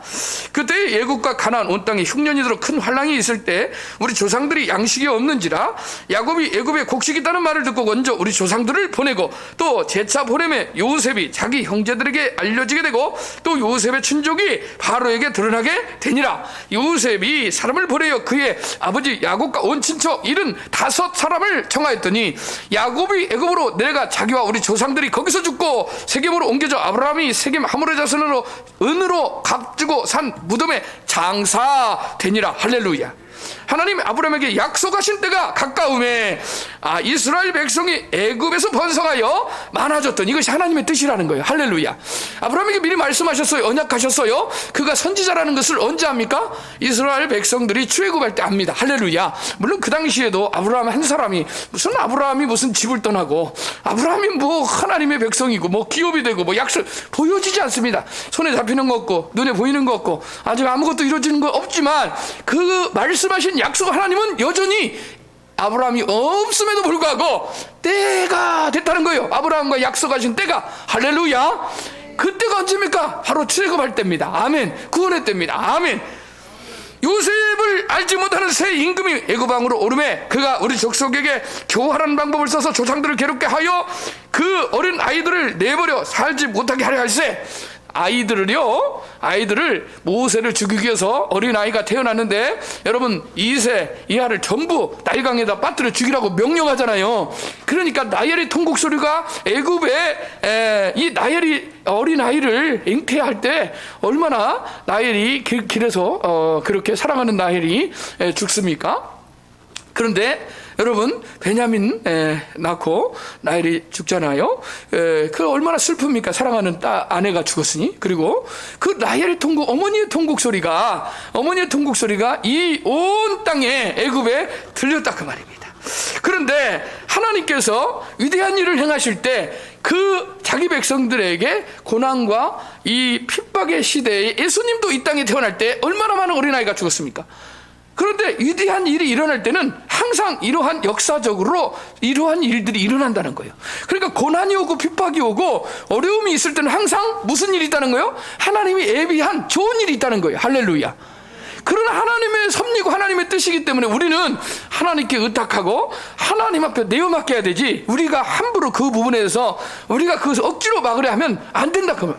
그때 애굽과 가나안 온 땅에 흉년이 들어 큰 환란이 있을 때 우리 조상들이 양식이 없는지라 야곱이 애굽에 곡식이 있다는 말을 듣고 먼저 우리 조상들을 보내고 또 재차 보내매 요셉이 자기 형제들에게 알려지게 되고 또 요셉의 친족이 바로에게 드러나게 되니라. 요셉이 사람을 보내어 그의 아버지 야곱과 온 친척 75사람을 청하였더니 야곱이 애굽으로 내려가 자기와 우리 조상들이 거기서 죽고 세겜으로 옮겨져 아브라함이 세겜 하물의 자손으로 은으로 값주고 산 무덤에 장사되니라. 할렐루야. 하나님 아브라함에게 약속하신 때가 가까움에 이스라엘 백성이 애굽에서 번성하여 많아졌던, 이것이 하나님의 뜻이라는 거예요. 할렐루야. 아브라함에게 미리 말씀하셨어요. 언약하셨어요. 그가 선지자라는 것을 언제 합니까? 이스라엘 백성들이 출애굽할 때 압니다. 할렐루야. 물론 그 당시에도 아브라함 한 사람이 아브라함이 무슨 집을 떠나고 아브라함이 뭐 하나님의 백성이고 뭐 기업이 되고 뭐 약속 보여지지 않습니다. 손에 잡히는 거 없고 눈에 보이는 거 없고 아직 아무것도 이루어지는 거 없지만 그 말씀하신 약속 하나님은 여전히 아브라함이 없음에도 불구하고 때가 됐다는 거예요. 아브라함과 약속하신 때가. 할렐루야. 그때가 언제입니까? 바로 출애굽할 때입니다. 아멘. 구원의 때입니다. 아멘. 요셉을 알지 못하는 새 임금이 애굽 왕으로 오르매 그가 우리 족속에게 교활한 방법을 써서 조상들을 괴롭게 하여 그 어린 아이들을 내버려 살지 못하게 하려 할세. 아이들을 모세를 죽이기 위해서 어린아이가 태어났는데 여러분 2세 이하를 전부 나일강에다 빠뜨려 죽이라고 명령하잖아요. 그러니까 나엘의 통곡 소리가 애굽에 이 나엘이 어린아이를 잉태할 때 얼마나 나엘이 길에서 그렇게 사랑하는 나엘이 죽습니까? 그런데 여러분 베냐민 낳고 나엘이 죽잖아요. 그 얼마나 슬픕니까? 사랑하는 아내가 죽었으니. 그리고 그 나엘의 통곡, 어머니의 통곡 소리가 이 온 땅에 애굽에 들렸다 그 말입니다. 그런데 하나님께서 위대한 일을 행하실 때 그 자기 백성들에게 고난과 이 핍박의 시대에 예수님도 이 땅에 태어날 때 얼마나 많은 어린아이가 죽었습니까? 그런데 위대한 일이 일어날 때는 항상 이러한 역사적으로 이러한 일들이 일어난다는 거예요. 그러니까 고난이 오고 핍박이 오고 어려움이 있을 때는 항상 무슨 일이 있다는 거예요? 하나님이 예비한 좋은 일이 있다는 거예요. 할렐루야. 그러나 하나님의 섭리고 하나님의 뜻이기 때문에 우리는 하나님께 의탁하고 하나님 앞에 내어맡겨야 되지, 우리가 함부로 그 부분에 대해서 우리가 그것을 억지로 막으려 하면 안 된다 그 말.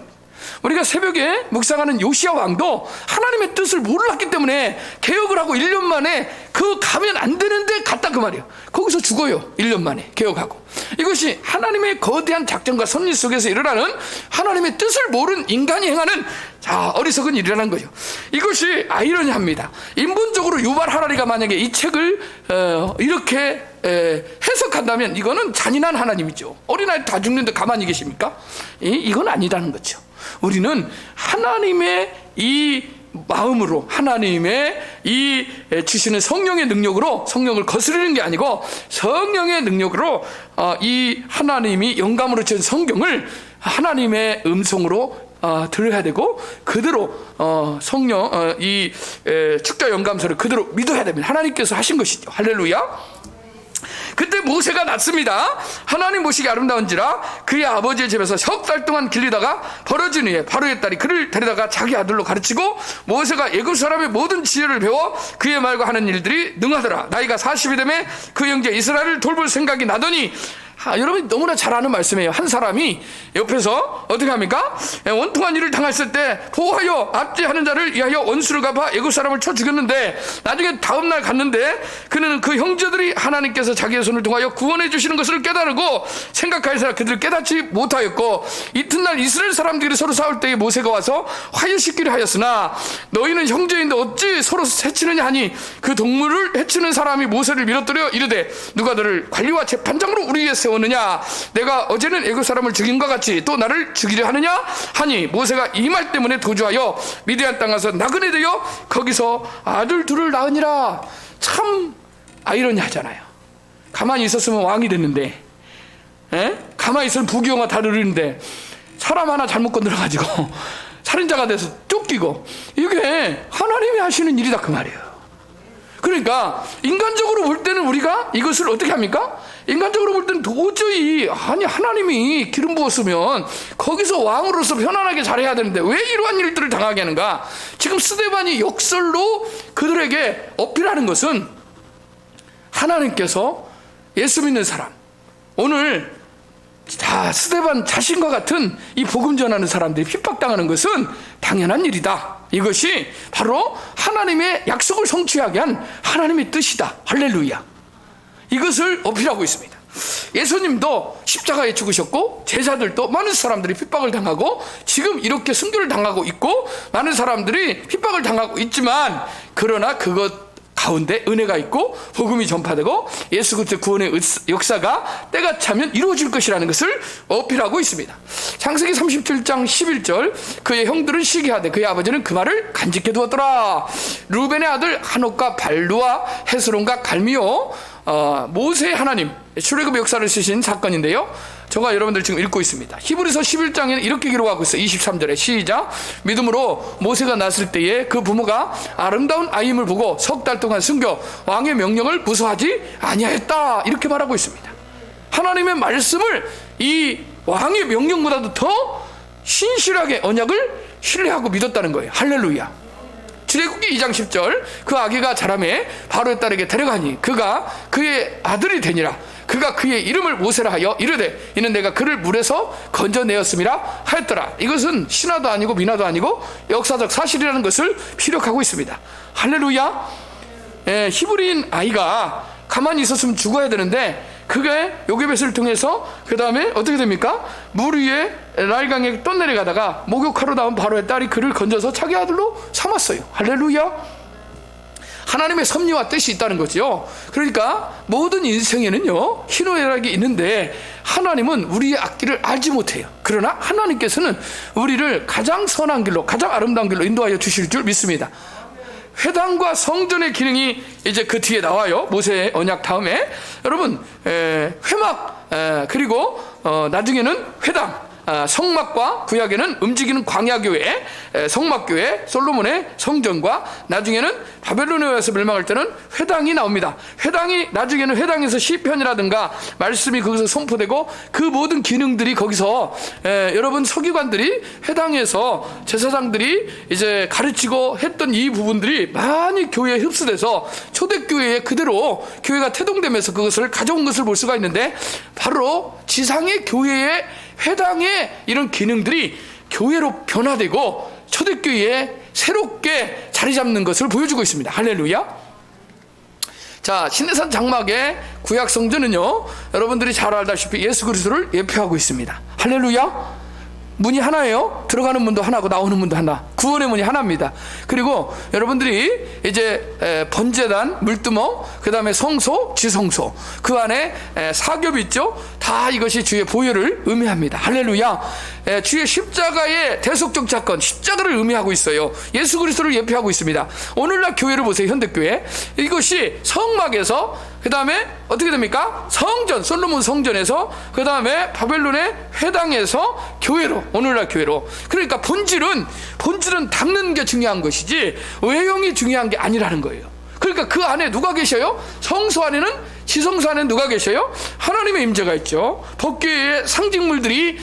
우리가 새벽에 묵상하는 요시야 왕도 하나님의 뜻을 몰랐기 때문에 개혁을 하고 1년 만에 그 가면 안 되는데 갔다 그 말이에요. 거기서 죽어요. 1년 만에 개혁하고. 이것이 하나님의 거대한 작전과 섭리 속에서 일어나는 하나님의 뜻을 모르는 인간이 행하는 어리석은 일이라는 거죠. 이것이 아이러니합니다. 인본적으로 유발 하라리가 만약에 이 책을 이렇게 해석한다면 이거는 잔인한 하나님이죠. 어린아이 다 죽는데 가만히 계십니까? 이건 아니라는 거죠. 우리는 하나님의 이 마음으로, 하나님의 이 주시는 성령의 능력으로, 성령을 거스르는 게 아니고 성령의 능력으로 이 하나님이 영감으로 준 성경을 하나님의 음성으로 들어야 되고, 그대로 성령 이 축자 영감서를 그대로 믿어야 됩니다. 하나님께서 하신 것이죠. 할렐루야. 그때 모세가 낳습니다. 하나님 보시기 아름다운지라 그의 아버지의 집에서 석 달 동안 길리다가 벌어진 후에 바로의 딸이 그를 데려다가 자기 아들로 가르치고, 모세가 애굽 사람의 모든 지혜를 배워 그의 말과 하는 일들이 능하더라. 나이가 40이 되매 그 형제 이스라엘을 돌볼 생각이 나더니, 여러분이 너무나 잘 아는 말씀이에요. 한 사람이 옆에서 어떻게 합니까? 원통한 일을 당했을 때 보호하여 압제하는 자를 위하여 원수를 갚아 애굽 사람을 쳐 죽였는데, 나중에 다음날 갔는데 그는 그 형제들이 하나님께서 자기의 손을 통하여 구원해 주시는 것을 깨달고 생각하여서 그들을 깨닫지 못하였고, 이튿날 이스라엘 사람들이 서로 싸울 때에 모세가 와서 화해시키려 하였으나 너희는 형제인데 어찌 서로 해치느냐 하니, 그 동물을 해치는 사람이 모세를 밀어뜨려 이르되 누가 너를 관리와 재판장으로 우리 위에 세웠느냐? 내가 어제는 애굽 사람을 죽인 것 같이 또 나를 죽이려 하느냐? 하니 모세가 이 말 때문에 도주하여 미디안 땅 가서 나그네 되어 거기서 아들 둘을 낳으니라. 참 아이러니하잖아요. 가만히 있었으면 왕이 됐는데, 가만히 있으면 부귀영화 다 누리는데 사람 하나 잘못 건드려가지고 살인자가 돼서 쫓기고, 이게 하나님이 하시는 일이다 그 말이에요. 그러니까 인간적으로 볼 때는 우리가 이것을 어떻게 합니까? 인간적으로 볼 때는 도저히, 아니 하나님이 기름 부었으면 거기서 왕으로서 편안하게 잘해야 되는데 왜 이러한 일들을 당하게 하는가? 지금 스데반이 역설로 그들에게 어필하는 것은, 하나님께서 예수 믿는 사람, 오늘 다 스데반 자신과 같은 이 복음 전하는 사람들이 핍박당하는 것은 당연한 일이다. 이것이 바로 하나님의 약속을 성취하게 한 하나님의 뜻이다. 할렐루야. 이것을 어필하고 있습니다. 예수님도 십자가에 죽으셨고, 제자들도 많은 사람들이 핍박을 당하고 지금 이렇게 순교를 당하고 있고, 많은 사람들이 핍박을 당하고 있지만, 그러나 그것 가운데 은혜가 있고 복음이 전파되고 예수 그리스도의 구원의 역사가 때가 차면 이루어질 것이라는 것을 어필하고 있습니다. 창세기 37장 11절, 그의 형들은 시기하되 그의 아버지는 그 말을 간직해 두었더라. 루벤의 아들 한옥과 발루와 헤스론과 갈미오, 모세의 하나님, 출애굽의 역사를 쓰신 사건인데요, 제가 여러분들 지금 읽고 있습니다. 히브리서 11장에는 이렇게 기록하고 있어요. 23절에 시작. 믿음으로 모세가 낳았을 때에 그 부모가 아름다운 아이임을 보고 석 달 동안 순교, 왕의 명령을 무서워하지 아니하였다. 이렇게 말하고 있습니다. 하나님의 말씀을 이 왕의 명령보다도 더 신실하게 언약을 신뢰하고 믿었다는 거예요. 할렐루야. 출애굽기 2장 10절, 그 아기가 자라매 바로의 딸에게 데려가니 그가 그의 아들이 되니라. 그가 그의 이름을 모세라 하여 이르되 이는 내가 그를 물에서 건져내었음이라 하였더라. 이것은 신화도 아니고 민화도 아니고 역사적 사실이라는 것을 피력하고 있습니다. 할렐루야. 히브리인 아이가 가만히 있었으면 죽어야 되는데, 그게 요게벳을 통해서 그 다음에 어떻게 됩니까? 물 위에 나일강에 떠내려가다가 목욕하러 나온 바로의 딸이 그를 건져서 자기 아들로 삼았어요. 할렐루야. 하나님의 섭리와 뜻이 있다는 거죠. 그러니까 모든 인생에는요, 희노애락이 있는데 하나님은 우리의 앞길을 알지 못해요. 그러나 하나님께서는 우리를 가장 선한 길로, 가장 아름다운 길로 인도하여 주실 줄 믿습니다. 회당과 성전의 기능이 이제 그 뒤에 나와요. 모세의 언약 다음에. 여러분, 회막, 그리고 나중에는 회당, 성막과 구약에는 움직이는 광야교회, 성막교회, 솔로몬의 성전과 나중에는 바벨론에 의해서 멸망할 때는 회당이 나옵니다. 회당이 나중에는 회당에서 시편이라든가 말씀이 거기서 선포되고 그 모든 기능들이 거기서, 여러분 서기관들이 회당에서 제사장들이 이제 가르치고 했던 이 부분들이 많이 교회에 흡수돼서 초대교회에 그대로 교회가 태동되면서 그것을 가져온 것을 볼 수가 있는데, 바로 지상의 교회의 회당의 이런 기능들이 교회로 변화되고 초대교회에 새롭게 자리 잡는 것을 보여주고 있습니다. 할렐루야. 자, 신내산 장막의 구약 성전은요, 여러분들이 잘 알다시피 예수 그리스도를 예표하고 있습니다. 할렐루야. 문이 하나예요. 들어가는 문도 하나고 나오는 문도 하나. 구원의 문이 하나입니다. 그리고 여러분들이 이제 번제단, 물두멍, 그 다음에 성소, 지성소, 그 안에 사겹이 있죠. 다 이것이 주의 보혈을 의미합니다. 할렐루야. 주의 십자가의 대속적 사건, 십자가를 의미하고 있어요. 예수 그리스도를 예표하고 있습니다. 오늘날 교회를 보세요. 현대교회. 이것이 성막에서, 그 다음에 어떻게 됩니까? 성전, 솔로몬 성전에서, 그 다음에 바벨론의 회당에서 교회로, 오늘날 교회로. 그러니까 본질은 닦는 게 중요한 것이지 외형이 중요한 게 아니라는 거예요. 그러니까 그 안에 누가 계셔요? 성소 안에는, 지성소 안에는 누가 계셔요? 하나님의 임재가 있죠. 법궤의 상징물들이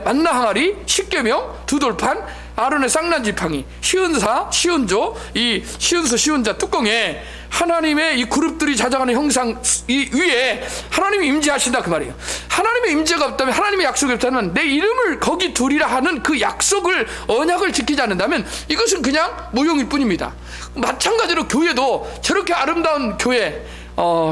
만나 항아리, 십계명, 두돌판, 아론의 쌍난지팡이, 시은사, 시은조, 이 시은서, 시은자 뚜껑에 하나님의 이 그룹들이 자장하는 형상 이 위에 하나님이 임재하신다, 그 말이에요. 하나님의 임재가 없다면, 하나님의 약속이 없다면, 내 이름을 거기 두리라 하는 그 약속을, 언약을 지키지 않는다면 이것은 그냥 무용일 뿐입니다. 마찬가지로 교회도 저렇게 아름다운 교회,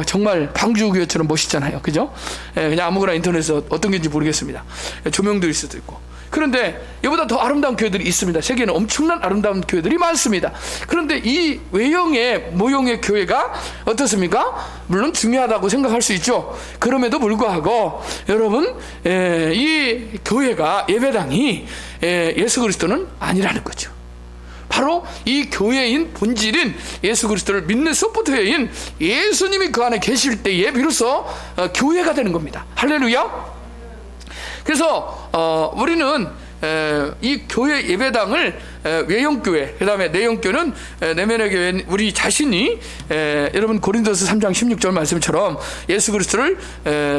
정말 방주교회처럼 멋있잖아요. 그죠? 그냥 아무거나 인터넷에서 어떤 게인지 모르겠습니다. 조명도 있을 수도 있고. 그런데 이보다 더 아름다운 교회들이 있습니다. 세계에는 엄청난 아름다운 교회들이 많습니다. 그런데 이 외형의, 모형의 교회가 어떻습니까? 물론 중요하다고 생각할 수 있죠. 그럼에도 불구하고 여러분, 이 교회가, 예배당이 예수 그리스도는 아니라는 거죠. 바로 이 교회인 본질인 예수 그리스도를 믿는 서포트회인 예수님이 그 안에 계실 때에 비로소 교회가 되는 겁니다. 할렐루야. 그래서 우리는 이 교회 예배당을 외형교회, 그 다음에 내형교회는 내면의 교회인 우리 자신이, 여러분 고린도서 3장 16절 말씀처럼 예수 그리스도를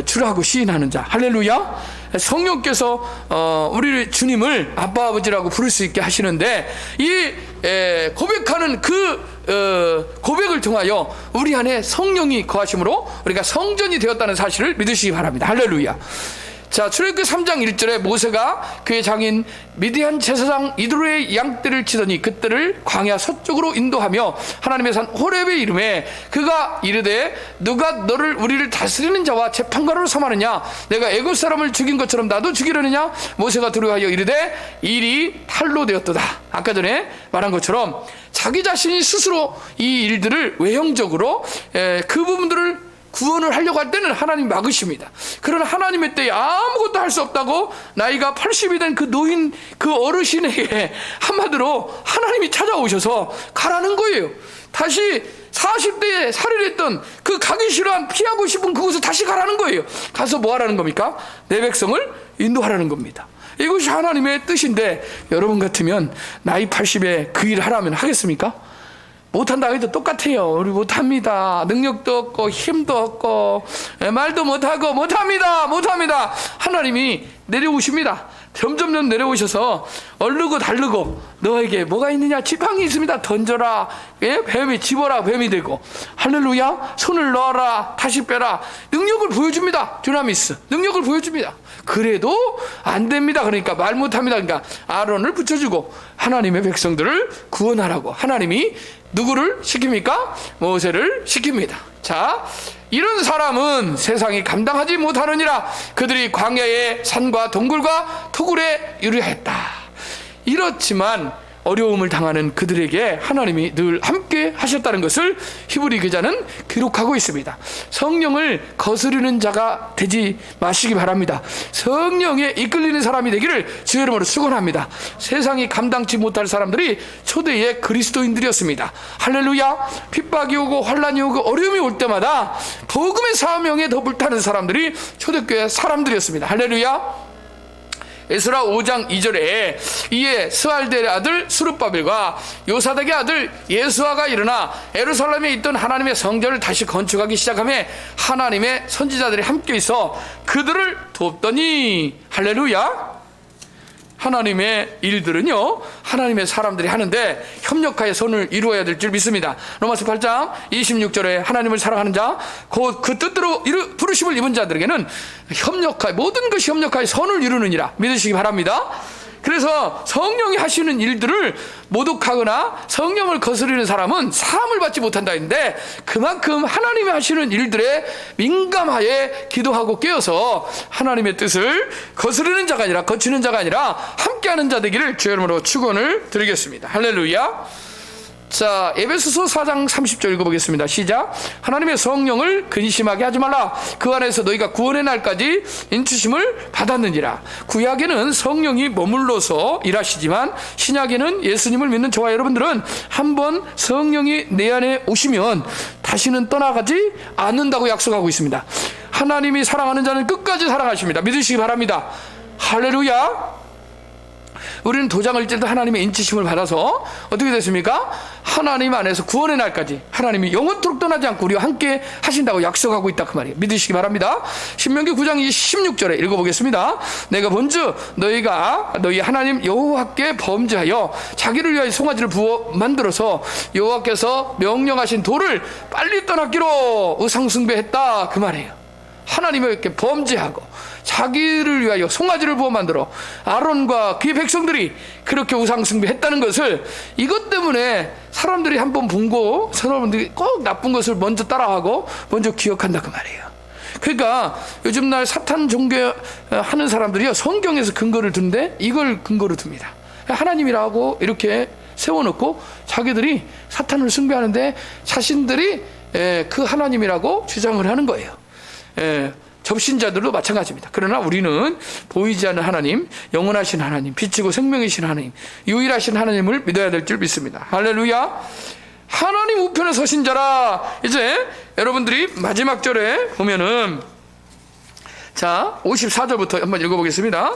주라고 시인하는 자. 할렐루야. 성령께서 우리 주님을 아빠 아버지라고 부를 수 있게 하시는데, 이 고백하는 그 고백을 통하여 우리 안에 성령이 거하심으로 우리가 성전이 되었다는 사실을 믿으시기 바랍니다. 할렐루야. 자, 출애굽기 3장 1절에 모세가 그의 장인 미디안 제사장 이드로의 양떼를 치더니 그들을 광야 서쪽으로 인도하며 하나님의 산 호렙의 이름에 그가 이르되 누가 너를 우리를 다스리는 자와 재판관으로 삼았느냐? 내가 애굽 사람을 죽인 것처럼 나도 죽이려느냐? 모세가 두려워하여 이르되 일이 탈로 되었도다. 아까 전에 말한 것처럼 자기 자신이 스스로 이 일들을 외형적으로 그 부분들을 구원을 하려고 할 때는 하나님이 막으십니다. 그러나 하나님의 때에 아무것도 할 수 없다고 나이가 80이 된 그 노인, 그 어르신에게 한마디로 하나님이 찾아오셔서 가라는 거예요. 다시 40대에 살인했던 그 가기 싫어한, 피하고 싶은 그곳에 다시 가라는 거예요. 가서 뭐 하라는 겁니까? 내 백성을 인도하라는 겁니다. 이것이 하나님의 뜻인데, 여러분 같으면 나이 80에 그 일을 하라면 하겠습니까? 못한다 해도 똑같아요. 우리 못합니다. 능력도 없고 힘도 없고 말도 못하고 못합니다. 하나님이 내려오십니다. 점점점 내려오셔서 얼르고 달르고 너에게 뭐가 있느냐? 지팡이 있습니다. 던져라. 뱀이 집어라. 뱀이 되고. 할렐루야. 손을 넣어라. 다시 빼라. 능력을 보여줍니다. 듀나미스. 능력을 보여줍니다. 그래도 안 됩니다. 그러니까 말 못합니다. 그러니까 아론을 붙여주고 하나님의 백성들을 구원하라고 하나님이 누구를 시킵니까? 모세를 시킵니다. 자, 이런 사람은 세상이 감당하지 못하느니라. 그들이 광야의 산과 동굴과 토굴에 유리하였다. 이렇지만 어려움을 당하는 그들에게 하나님이 늘 함께 하셨다는 것을 히브리 기자는 기록하고 있습니다. 성령을 거스르는 자가 되지 마시기 바랍니다. 성령에 이끌리는 사람이 되기를 주의 이름으로 축원합니다. 세상이 감당치 못할 사람들이 초대의 그리스도인들이었습니다. 할렐루야. 핍박이 오고 환란이 오고 어려움이 올 때마다 복음의 사명에 더 불타는 사람들이 초대교회 사람들이었습니다. 할렐루야. 에스라 5장 2절에 이에 스알델의 아들 수르바벨과 요사닥의 아들 예수아가 일어나 예루살렘에 있던 하나님의 성전을 다시 건축하기 시작하며 하나님의 선지자들이 함께 있어 그들을 돕더니. 할렐루야. 하나님의 일들은요, 하나님의 사람들이 하는데 협력하여 손을 이루어야 될 줄 믿습니다. 로마서 8장 26절에 하나님을 사랑하는 자, 곧 그 뜻대로 부르심을 입은 자들에게는 모든 것이 협력하여 선을 이루느니라 믿으시기 바랍니다. 그래서 성령이 하시는 일들을 모독하거나 성령을 거스르는 사람은 사함을 받지 못한다 했는데, 그만큼 하나님이 하시는 일들에 민감하게 기도하고 깨어서 하나님의 뜻을 거스르는 자가 아니라, 거치는 자가 아니라 함께하는 자 되기를 주의 이름으로 축원을 드리겠습니다. 할렐루야. 자, 에베소서 4장 30절 읽어보겠습니다. 시작. 하나님의 성령을 근심하게 하지 말라. 그 안에서 너희가 구원의 날까지 인치심을 받았느니라. 구약에는 성령이 머물러서 일하시지만 신약에는 예수님을 믿는 저와 여러분들은 한번 성령이 내 안에 오시면 다시는 떠나가지 않는다고 약속하고 있습니다. 하나님이 사랑하는 자는 끝까지 사랑하십니다. 믿으시기 바랍니다. 할렐루야. 우리는 도장을 찔 때 하나님의 인치심을 받아서 어떻게 됐습니까? 하나님 안에서 구원의 날까지 하나님이 영원토록 떠나지 않고 우리와 함께 하신다고 약속하고 있다, 그 말이에요. 믿으시기 바랍니다. 신명기 9장 16절에 읽어보겠습니다. 내가 본즉 너희가 너희 하나님 여호와께 범죄하여 자기를 위하여 송아지를 부어 만들어서 여호와께서 명령하신 도를 빨리 떠났기로 우상숭배했다, 그 말이에요. 하나님에게 범죄하고 자기를 위하여 송아지를 부어 만들어 아론과 그의 백성들이 그렇게 우상숭배했다는 것을, 이것 때문에 사람들이 한번 본 거 사람들이 꼭 나쁜 것을 먼저 따라하고 먼저 기억한다, 그 말이에요. 그러니까 요즘 날 사탄 종교하는 사람들이요, 성경에서 근거를 두는데 이걸 근거로 둡니다. 하나님이라고 이렇게 세워놓고 자기들이 사탄을 숭배하는데 자신들이 그 하나님이라고 주장을 하는 거예요. 접신자들도 마찬가지입니다. 그러나 우리는 보이지 않는 하나님, 영원하신 하나님, 빛이고 생명이신 하나님, 유일하신 하나님을 믿어야 될 줄 믿습니다. 할렐루야. 하나님 우편에 서신 자라. 이제 여러분들이 마지막 절에 보면은, 자 54절부터 한번 읽어보겠습니다.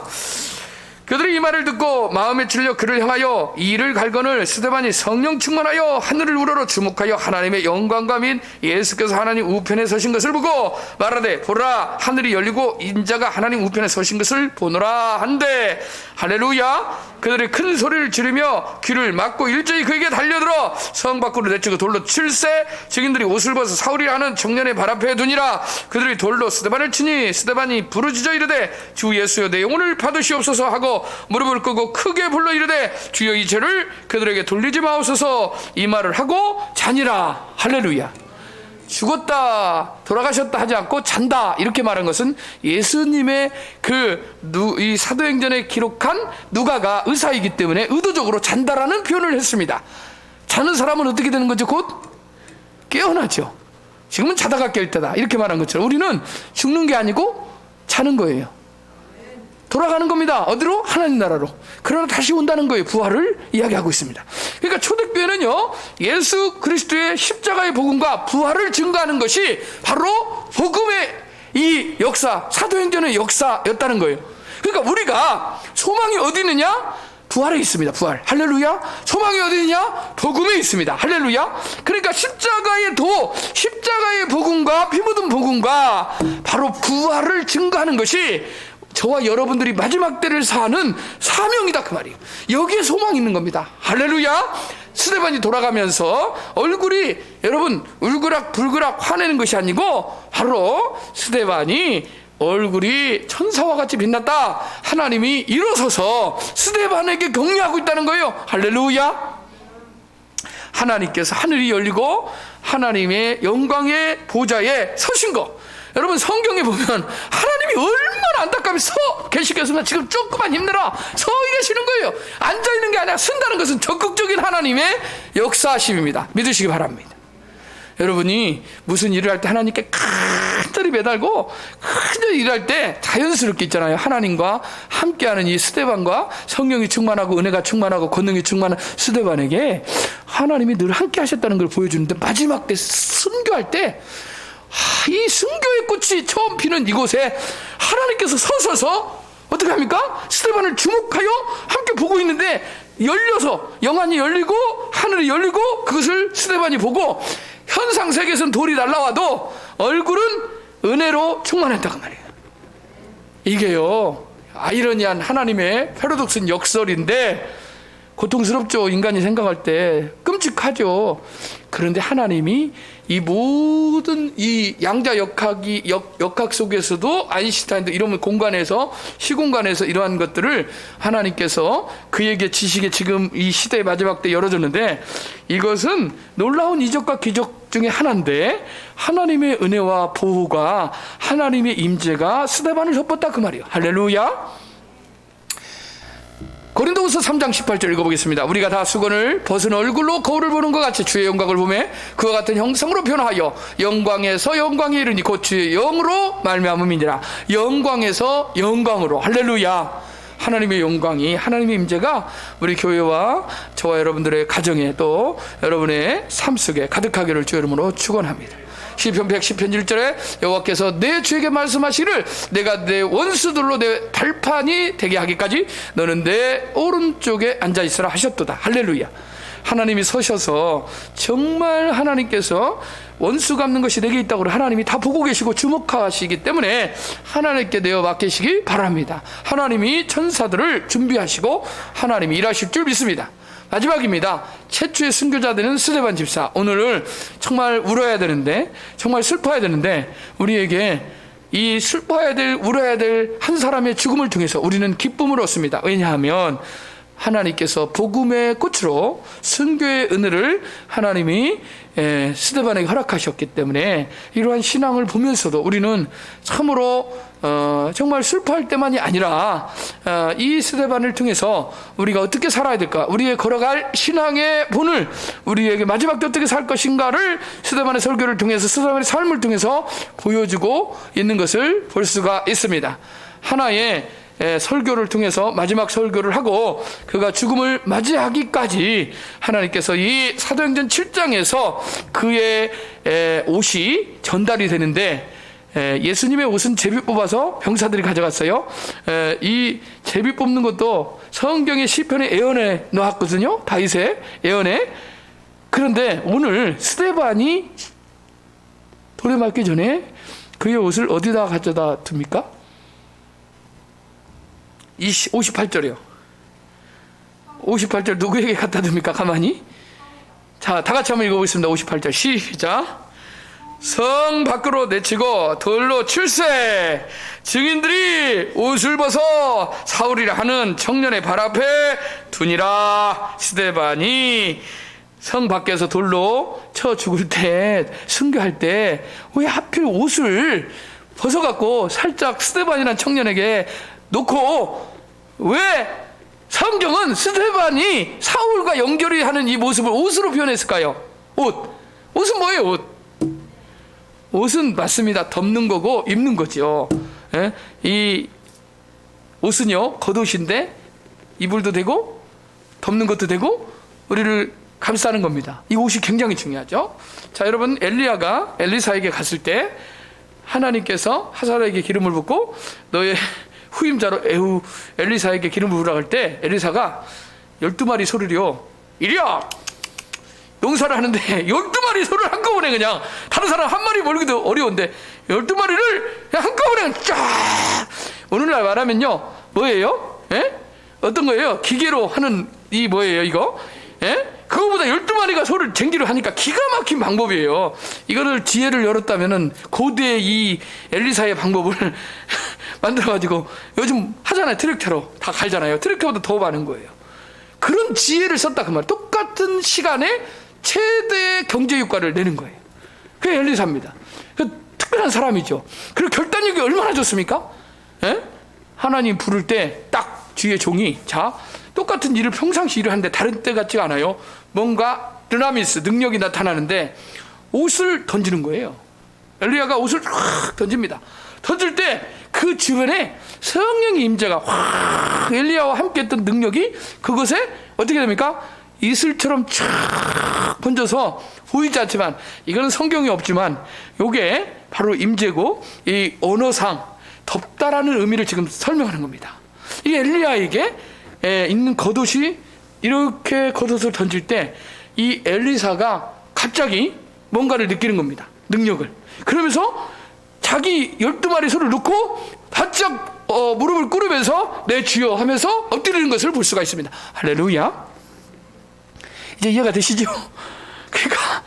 그들이 이 말을 듣고 마음에 찔려 그를 향하여 이 일을 갈거늘 스데반이 성령 충만하여 하늘을 우러러 주목하여 하나님의 영광과 및 예수께서 하나님 우편에 서신 것을 보고 말하되, 보라 하늘이 열리고 인자가 하나님 우편에 서신 것을 보노라 한데, 할렐루야. 그들이 큰 소리를 지르며 귀를 막고 일제히 그에게 달려들어 성 밖으로 내치고 돌로 칠세 증인들이 옷을 벗어 사울이라 하는 청년의 발 앞에 두니라. 그들이 돌로 스데반을 치니 스데반이 부르짖어 이르되, 주 예수여 내 영혼을 받으시옵소서 하고 무릎을 꿇고 크게 불러 이르되, 주여 이 죄를 그들에게 돌리지 마옵소서. 이 말을 하고 자니라. 할렐루야. 죽었다, 돌아가셨다 하지 않고 잔다 이렇게 말한 것은 예수님의 이 사도행전에 기록한 누가가 의사이기 때문에 의도적으로 잔다라는 표현을 했습니다. 자는 사람은 어떻게 되는 거죠? 곧 깨어나죠. 지금은 자다가 깰 때다 이렇게 말한 것처럼 우리는 죽는 게 아니고 자는 거예요. 돌아가는 겁니다. 어디로? 하나님 나라로. 그러나 다시 온다는 거예요. 부활을 이야기하고 있습니다. 그러니까 초대교회는요, 예수 그리스도의 십자가의 복음과 부활을 증거하는 것이 바로 복음의 이 역사, 사도행전의 역사였다는 거예요. 그러니까 우리가 소망이 어디 있느냐? 부활에 있습니다. 부활. 할렐루야. 소망이 어디 있느냐? 복음에 있습니다. 할렐루야. 그러니까 십자가의 복음과 피 묻은 복음과 바로 부활을 증거하는 것이 저와 여러분들이 마지막 때를 사는 사명이다, 그 말이에요. 여기에 소망이 있는 겁니다. 할렐루야. 스데반이 돌아가면서 얼굴이 여러분 울그락불그락 화내는 것이 아니고 바로 스데반이 얼굴이 천사와 같이 빛났다. 하나님이 일어서서 스데반에게 격려하고 있다는 거예요. 할렐루야. 하나님께서 하늘이 열리고 하나님의 영광의 보좌에 서신 거. 여러분 성경에 보면 하나님이 얼마나 안타깝게 서 계시겠습니까? 지금 조금만 힘내라 서 계시는 거예요. 앉아있는 게 아니라 쓴다는 것은 적극적인 하나님의 역사하심입니다. 믿으시기 바랍니다. 여러분이 무슨 일을 할 때 하나님께 간절히 매달고 간절히 일할 때 자연스럽게 있잖아요. 하나님과 함께하는 이 스데반과 성령이 충만하고 은혜가 충만하고 권능이 충만한 스데반에게 하나님이 늘 함께 하셨다는 걸 보여주는데, 마지막 때 순교할 때 이 순교의 꽃이 처음 피는 이곳에 하나님께서 서셔서 어떻게 합니까? 스데반을 주목하여 함께 보고 있는데, 열려서 영안이 열리고 하늘이 열리고 그것을 스데반이 보고 현상 세계에서는 돌이 날라와도 얼굴은 은혜로 충만했다고 말이에요. 이게요 아이러니한 하나님의 패러독스인 역설인데, 고통스럽죠. 인간이 생각할 때 끔찍하죠. 그런데 하나님이 이 모든 이 양자 역학 속에서도 아인슈타인도 이런 공간에서 시공간에서 이러한 것들을 하나님께서 그에게 지식에 지금 이 시대의 마지막 때 열어줬는데, 이것은 놀라운 이적과 기적 중에 하나인데 하나님의 은혜와 보호가, 하나님의 임재가 스데반을 덮었다 그 말이에요. 할렐루야. 고린도후서 3장 18절 읽어보겠습니다. 우리가 다 수건을 벗은 얼굴로 거울을 보는 것 같이 주의 영광을 보며 그와 같은 형상으로 변화하여 영광에서 영광에 이르니 곧 주의 영으로 말미암음이니라. 영광에서 영광으로. 할렐루야. 하나님의 영광이, 하나님의 임재가 우리 교회와 저와 여러분들의 가정에 또 여러분의 삶 속에 가득하기를 주 이름으로 축원합니다. 시편 110편 1절에 여호와께서 내 주에게 말씀하시기를 내가 내 원수들로 내 발판이 되게 하기까지 너는 내 오른쪽에 앉아있으라 하셨도다. 할렐루야. 하나님이 서셔서 정말 하나님께서 원수 갚는 것이 내게 있다고 하나님이 다 보고 계시고 주목하시기 때문에 하나님께 내어 맡기시기 바랍니다. 하나님이 천사들을 준비하시고 하나님이 일하실 줄 믿습니다. 마지막입니다. 최초의 순교자들은 스데반 집사. 오늘을 정말 울어야 되는데, 정말 슬퍼야 되는데, 우리에게 이 슬퍼야 될, 울어야 될 한 사람의 죽음을 통해서 우리는 기쁨을 얻습니다. 왜냐하면 하나님께서 복음의 꽃으로 순교의 은혜를 하나님이 스데반에게 허락하셨기 때문에 이러한 신앙을 보면서도 우리는 참으로 정말 슬퍼할 때만이 아니라 이 스데반을 통해서 우리가 어떻게 살아야 될까, 우리의 걸어갈 신앙의 본을, 우리에게 마지막 때 어떻게 살 것인가를 스데반의 설교를 통해서, 스데반의 삶을 통해서 보여주고 있는 것을 볼 수가 있습니다. 하나의 설교를 통해서 마지막 설교를 하고 그가 죽음을 맞이하기까지 하나님께서 이 사도행전 7장에서 그의 옷이 전달이 되는데, 예수님의 옷은 제비 뽑아서 병사들이 가져갔어요. 이 제비 뽑는 것도 성경의 시편의 예언에 나왔거든요. 다윗의 예언에. 그런데 오늘 스데반이 돌에 맞기 전에 그의 옷을 어디다 가져다 둡니까? 58절이요. 58절 누구에게 갖다 둡니까? 가만히. 자, 다 같이 한번 읽어보겠습니다. 58절 시작. 성 밖으로 내치고 돌로 칠세. 증인들이 옷을 벗어 사울이라 하는 청년의 발 앞에 두니라. 스데반이 성 밖에서 돌로 쳐 죽을 때, 순교할 때 왜 하필 옷을 벗어갖고 살짝 스데반이라는 청년에게 놓고, 왜 성경은 스데반이 사울과 연결이 하는 이 모습을 옷으로 표현했을까요? 옷은 뭐예요? 옷은 맞습니다. 덮는 거고 입는 거죠. 이 옷은요, 겉옷인데 이불도 되고 덮는 것도 되고 우리를 감싸는 겁니다. 이 옷이 굉장히 중요하죠. 자, 여러분, 엘리야가 엘리사에게 갔을 때 하나님께서 하사엘에게 기름을 붓고 너의 후임자로 엘리사에게 기름을 부으라고 할 때 엘리사가 12마리 소리요, 이리야! 용사를 하는데 12마리 소리를 한꺼번에, 그냥 다른 사람 한 마리 몰기도 어려운데 12마리를 그냥 한꺼번에 쫙. 오늘날 말하면요, 뭐예요? 어떤 거예요? 기계로 하는 이 뭐예요 이거? 그거보다 12마리가 소리를 쟁기로 하니까 기가 막힌 방법이에요. 이거를 지혜를 열었다면은 고대의 이 엘리사의 방법을 만들어가지고 요즘 하잖아요. 트랙터로 다 갈잖아요. 트랙터보다 더 많은 거예요. 그런 지혜를 썼다 그 말. 똑같은 시간에 최대의 경제 효과를 내는 거예요. 그게 엘리사입니다. 그 특별한 사람이죠. 그리고 결단력이 얼마나 좋습니까? 하나님 부를 때 딱 뒤에 종이, 자, 똑같은 일을 평상시 일을 하는데 다른 때 같지가 않아요. 뭔가 드나미스, 능력이 나타나는데 옷을 던지는 거예요. 엘리야가 옷을 확 던집니다. 던질 때 그 주변에 성령의 임재가 확, 엘리야와 함께 했던 능력이 그것에 어떻게 됩니까? 이슬처럼 쫙 번져서 보이지 않지만, 이거는 성경이 없지만 요게 바로 임재고, 이 언어상 덥다라는 의미를 지금 설명하는 겁니다. 이 엘리야에게 있는 겉옷이, 이렇게 겉옷을 던질 때 이 엘리사가 갑자기 뭔가를 느끼는 겁니다. 능력을. 그러면서 자기 12마리 소를 놓고 바짝 무릎을 꿇으면서 내 주여 하면서 엎드리는 것을 볼 수가 있습니다. 할렐루야. 이제 이해가 되시죠? 그러니까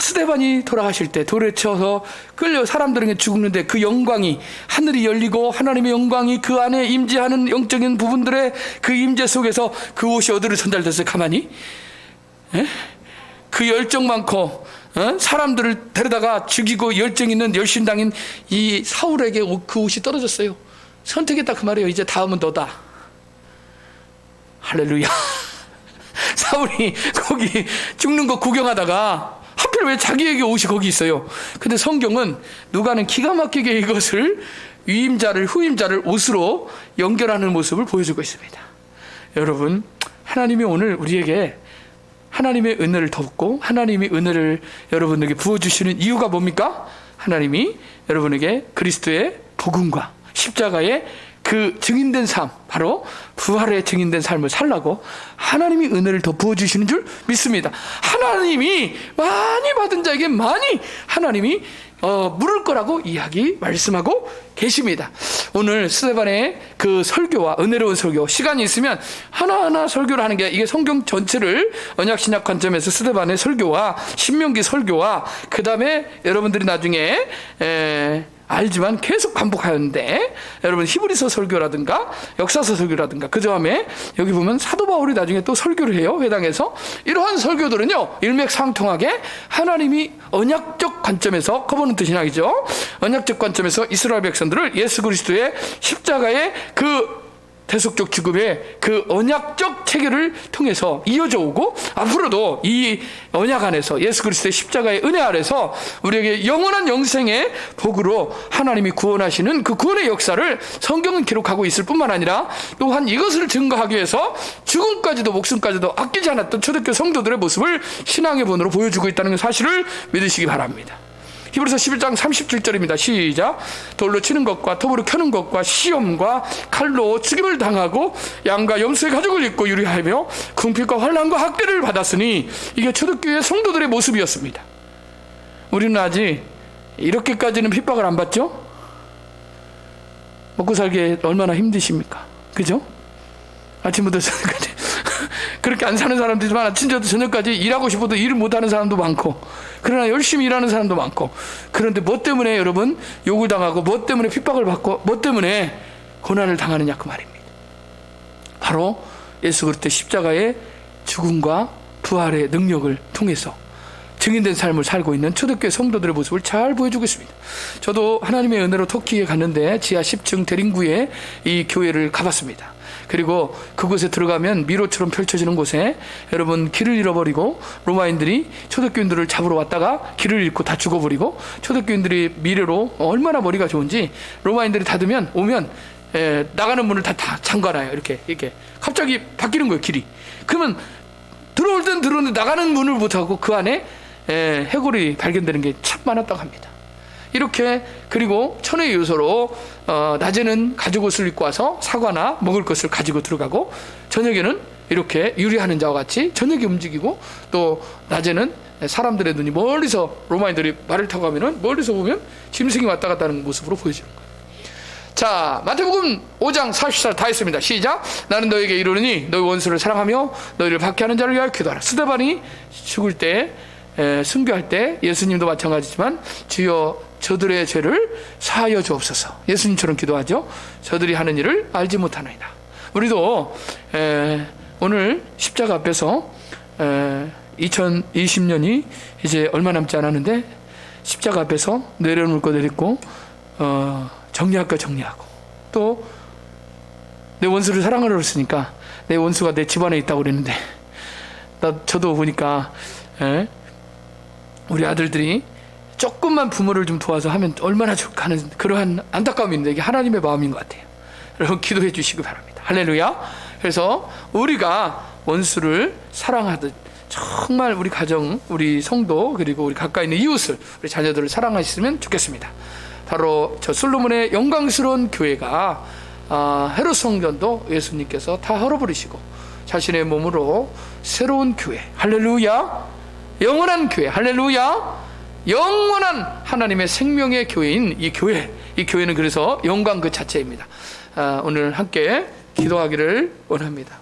스데반이 돌아가실 때 돌에 쳐서 끌려 사람들에게 죽는데 그 영광이 하늘이 열리고 하나님의 영광이 그 안에 임재하는 영적인 부분들의 그 임재 속에서 그 옷이 어디로 전달됐어요? 가만히 그 열정 많고 사람들을 데려다가 죽이고 열정 있는 열심당인 이 사울에게 그 옷이 떨어졌어요. 선택했다 그 말이에요. 이제 다음은 너다. 할렐루야. 사울이 거기 죽는 거 구경하다가 하필 왜 자기에게 옷이 거기 있어요? 근데 성경은 누가는 기가 막히게 이것을 위임자를 후임자를 옷으로 연결하는 모습을 보여주고 있습니다. 여러분, 하나님이 오늘 우리에게 하나님의 은혜를 덮고 하나님이 은혜를 여러분에게 부어주시는 이유가 뭡니까? 하나님이 여러분에게 그리스도의 복음과 십자가의 그 증인된 삶, 바로 부활의 증인된 삶을 살라고 하나님이 은혜를 더 부어주시는 줄 믿습니다. 하나님이 많이 받은 자에게 많이 하나님이 물을 거라고 말씀하고 계십니다. 오늘 스데반의 그 설교와 은혜로운 설교, 시간이 있으면 하나하나 설교를 하는 게, 이게 성경 전체를 언약 신약 관점에서 스데반의 설교와 신명기 설교와 그 다음에 여러분들이 나중에 알지만 계속 반복하였는데, 여러분 히브리서 설교라든가 역사서 설교라든가 그 다음에 여기 보면 사도 바울이 나중에 또 설교를 해요. 회당에서. 이러한 설교들은요 일맥상통하게 하나님이 언약적 관점에서, 커버넌트 신학이죠, 언약적 관점에서 이스라엘 백성들을 예수 그리스도의 십자가의 그 대속적 죽음의 그 언약적 체계를 통해서 이어져 오고, 앞으로도 이 언약 안에서 예수 그리스도의 십자가의 은혜 아래서 우리에게 영원한 영생의 복으로 하나님이 구원하시는 그 구원의 역사를 성경은 기록하고 있을 뿐만 아니라, 또한 이것을 증거하기 위해서 죽음까지도 목숨까지도 아끼지 않았던 초대교회 성도들의 모습을 신앙의 본으로 보여주고 있다는 사실을 믿으시기 바랍니다. 히브리서 11장 37절입니다. 시작. 돌로 치는 것과 톱으로 켜는 것과 시험과 칼로 죽임을 당하고 양과 염소의 가죽을 입고 유리하며 궁핍과 환난과 학대를 받았으니, 이게 초대교회 성도들의 모습이었습니다. 우리는 아직 이렇게까지는 핍박을 안 받죠? 먹고 살기 얼마나 힘드십니까? 그죠? 아침부터 저녁까지 그렇게 안 사는 사람들이지만 아침부터 저녁까지 일하고 싶어도 일을 못하는 사람도 많고, 그러나 열심히 일하는 사람도 많고, 그런데 뭐 때문에 여러분 욕을 당하고, 뭐 때문에 핍박을 받고, 뭐 때문에 고난을 당하느냐 그 말입니다. 바로 예수 그리스도의 십자가의 죽음과 부활의 능력을 통해서 증인된 삶을 살고 있는 초대교회 성도들의 모습을 잘 보여주고 있습니다. 저도 하나님의 은혜로 터키에 갔는데 지하 10층 대림구에 이 교회를 가봤습니다. 그리고 그곳에 들어가면 미로처럼 펼쳐지는 곳에 여러분 길을 잃어버리고 로마인들이 초대교인들을 잡으러 왔다가 길을 잃고 다 죽어버리고, 초대교인들이 미래로 얼마나 머리가 좋은지 로마인들이 오면 나가는 문을 다 잠가놔요. 이렇게 갑자기 바뀌는 거예요, 길이. 그러면 들어올 땐 들어오는데 나가는 문을 못하고 그 안에 해골이 발견되는 게 참 많았다고 합니다. 이렇게, 그리고 천의 요소로 낮에는 가죽 옷을 입고 와서 사과나 먹을 것을 가지고 들어가고, 저녁에는 이렇게 유리하는 자와 같이 저녁에 움직이고, 또 낮에는 사람들의 눈이 멀리서, 로마인들이 말을 타고 가면은 멀리서 보면 짐승이 왔다 갔다 하는 모습으로 보여지는 거예요. 자, 마태복음 5장 44절 다 했습니다. 시작. 나는 너에게 이르노니 너희 원수를 사랑하며 너희를 박해하는 자를 위하여 기도하라. 스데반이 죽을 때, 순교할 때 예수님도 마찬가지지만 주여 저들의 죄를 사하여 주옵소서. 예수님처럼 기도하죠. 저들이 하는 일을 알지 못하나이다. 우리도 오늘 십자가 앞에서 2020년이 이제 얼마 남지 않았는데, 십자가 앞에서 내려놓을 거 내딛고 정리할 거 정리하고, 또 내 원수를 사랑하라 그랬으니까 내 원수가 내 집안에 있다고 그랬는데, 저도 보니까 우리 아들들이 조금만 부모를 좀 도와서 하면 얼마나 좋을까 하는 그러한 안타까움이 있는데, 이게 하나님의 마음인 것 같아요. 여러분 기도해 주시기 바랍니다. 할렐루야. 그래서 우리가 원수를 사랑하듯 정말 우리 가정, 우리 성도, 그리고 우리 가까이 있는 이웃을, 우리 자녀들을 사랑하셨으면 좋겠습니다. 바로 저 솔로몬의 영광스러운 교회가 헤롯 성전도 예수님께서 다 헐어버리시고 자신의 몸으로 새로운 교회, 할렐루야, 영원한 교회, 할렐루야, 영원한 하나님의 생명의 교회인 이 교회는 그래서 영광 그 자체입니다. 오늘 함께 기도하기를 원합니다.